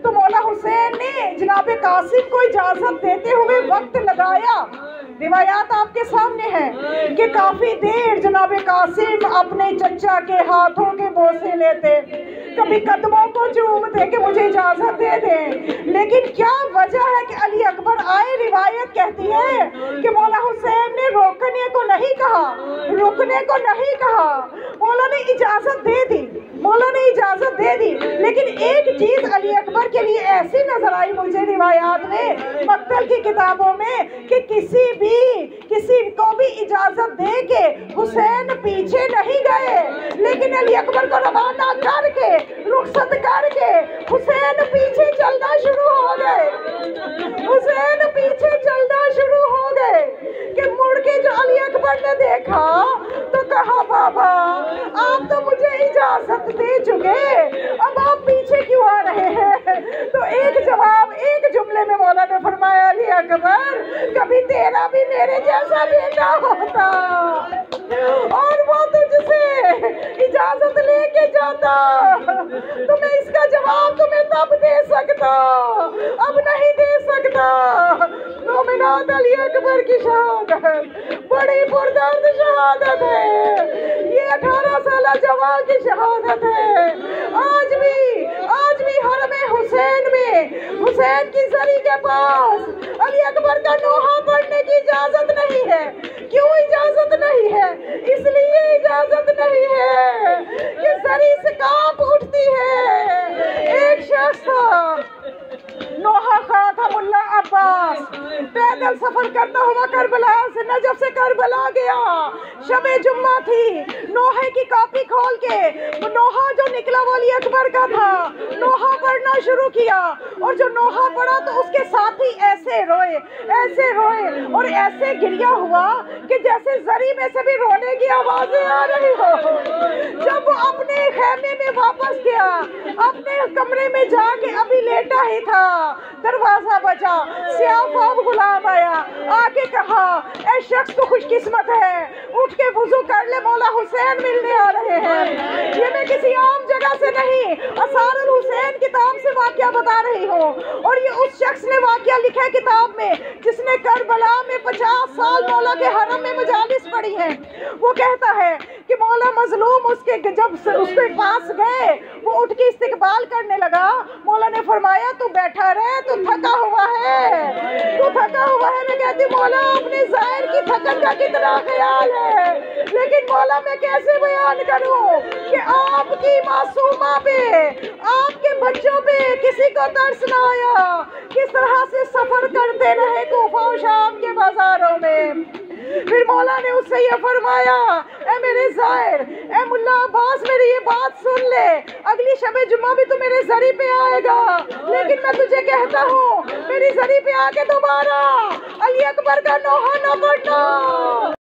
تو مولا حسین نے جناب قاسم کو اجازت دیتے ہوئے وقت لگایا۔ روایات آپ کے سامنے ہیں کہ کافی دیر جناب قاسم اپنے چچا کے ہاتھوں کے بوسے لیتے، کبھی قدموں کو چومتے کہ مجھے اجازت دے دیں، لیکن کیا وجہ ہے کہ علی اکبر آئے؟ روایت کہتی ہے کہ مولا حسین نے روکنے کو نہیں کہا، رکنے کو نہیں کہا، مولا نے اجازت دے دی، مولا نے اجازت دے دی۔ لیکن ایک چیز علی اکبر کے لیے ایسی نظر آئی مجھے روایات میں، مقتل کی کتابوں میں، کہ کسی کو بھی اجازت دے کے حسین پیچھے نہیں گئے، لیکن علی اکبر کو روانہ کر کے رخصت کر کے حسین پیچھے چلنا شروع ہو گئے، حسین پیچھے چلنا شروع ہو گئے کہ مڑ کے جو علی اکبر نے دیکھا تو کہا بابا آپ تو مجھے اجازت دے چکے، اب آپ پیچھے کیوں آ رہے ہیں؟ تو ایک جواب ایک جملے میں مولا نے فرمایا علی اکبر کبھی تیرا بھی میرے جیسا بیٹا ہوتا اور وہ تجھ سے اجازت لے کے جاتا تو میں اس کا جواب تمہیں تب دے سکتا، اب نہیں دے سکتا۔ مومنات علی اکبر کی شہادت بڑی پردرد شہادت ہے، یہ 18 سالہ جوان کی شہادت ہے۔ آج بھی حرم حسین میں حسین کی زری کے پاس علی اکبر کا نوحہ پڑھنے کی اجازت نہیں ہے۔ کیوں اجازت نہیں ہے؟ اس لیے اجازت نہیں ہے کہ زری سے کانپ اٹھتی ہے۔ ایک شخص تھا نوحہ خان تھا ملا عباس، پیدل سفر کرتا ہوا کربلا سے نجف سے کربلا گیا، شب جمعہ تھی، نوحے کی کاپی کھول کے نوحہ جو نکلا وہ علی اکبر کا تھا، نوحہ پڑھنا شروع کیا، اور جو نوحہ پڑھا تو اس کے ساتھی ایسے روئے اور ایسے گریا ہوا کہ جیسے زری میں سے بھی رونے کی آوازیں آ رہی ہو۔ جب وہ اپنے خیمے میں واپس گیا، اپنے کمرے میں جا کے ابھی لیٹا ہی تھا، دروازہ بجا، سیاہ فام غلام آیا، آ کے کہا اے شخص تو خوش قسمت ہے، اٹھ کے وضو کر لے، مولا حسین ملنے آ رہے ہیں۔ یہ میں کسی عام جگہ سے نہیں، آثار الحسین کتاب سے واقعہ بتا رہی ہوں، اور یہ اس شخص نے واقعہ لکھا ہے کتاب میں جس نے کربلا میں 50 سال مولا کے حرم میں مجالس پڑھی ہیں۔ وہ کہتا ہے کہ مولا مظلوم جب اس کے پاس گئے، وہ اٹھ کے استقبال کرنے لگا، مولا نے فرمایا تو بیٹھا رہے، تو تھکا ہوا ہے، تو تھکا ہوا ہے۔ میں کہتی مولا اپنے ظاہر کی تھکن کا کتنا خیال ہے، لیکن مولا میں کیسے بیان کروں کہ آپ کی معصومہ پہ، آپ کے بچوں پہ کسی کو ترس نہ آیا، کس طرح سے سفر کرتے رہے کوفہ و شام کے بازاروں میں۔ پھر مولا نے اس سے یہ فرمایا اے میرے ظاہر، اے ملا عباس میری یہ بات سن لے، اگلی شب جمعہ بھی تو میرے زری پہ آئے گا، لیکن میں تجھے کہتا ہوں میری زری پہ آ کے دوبارہ علی اکبر کا نوحہ نہ پڑھنا۔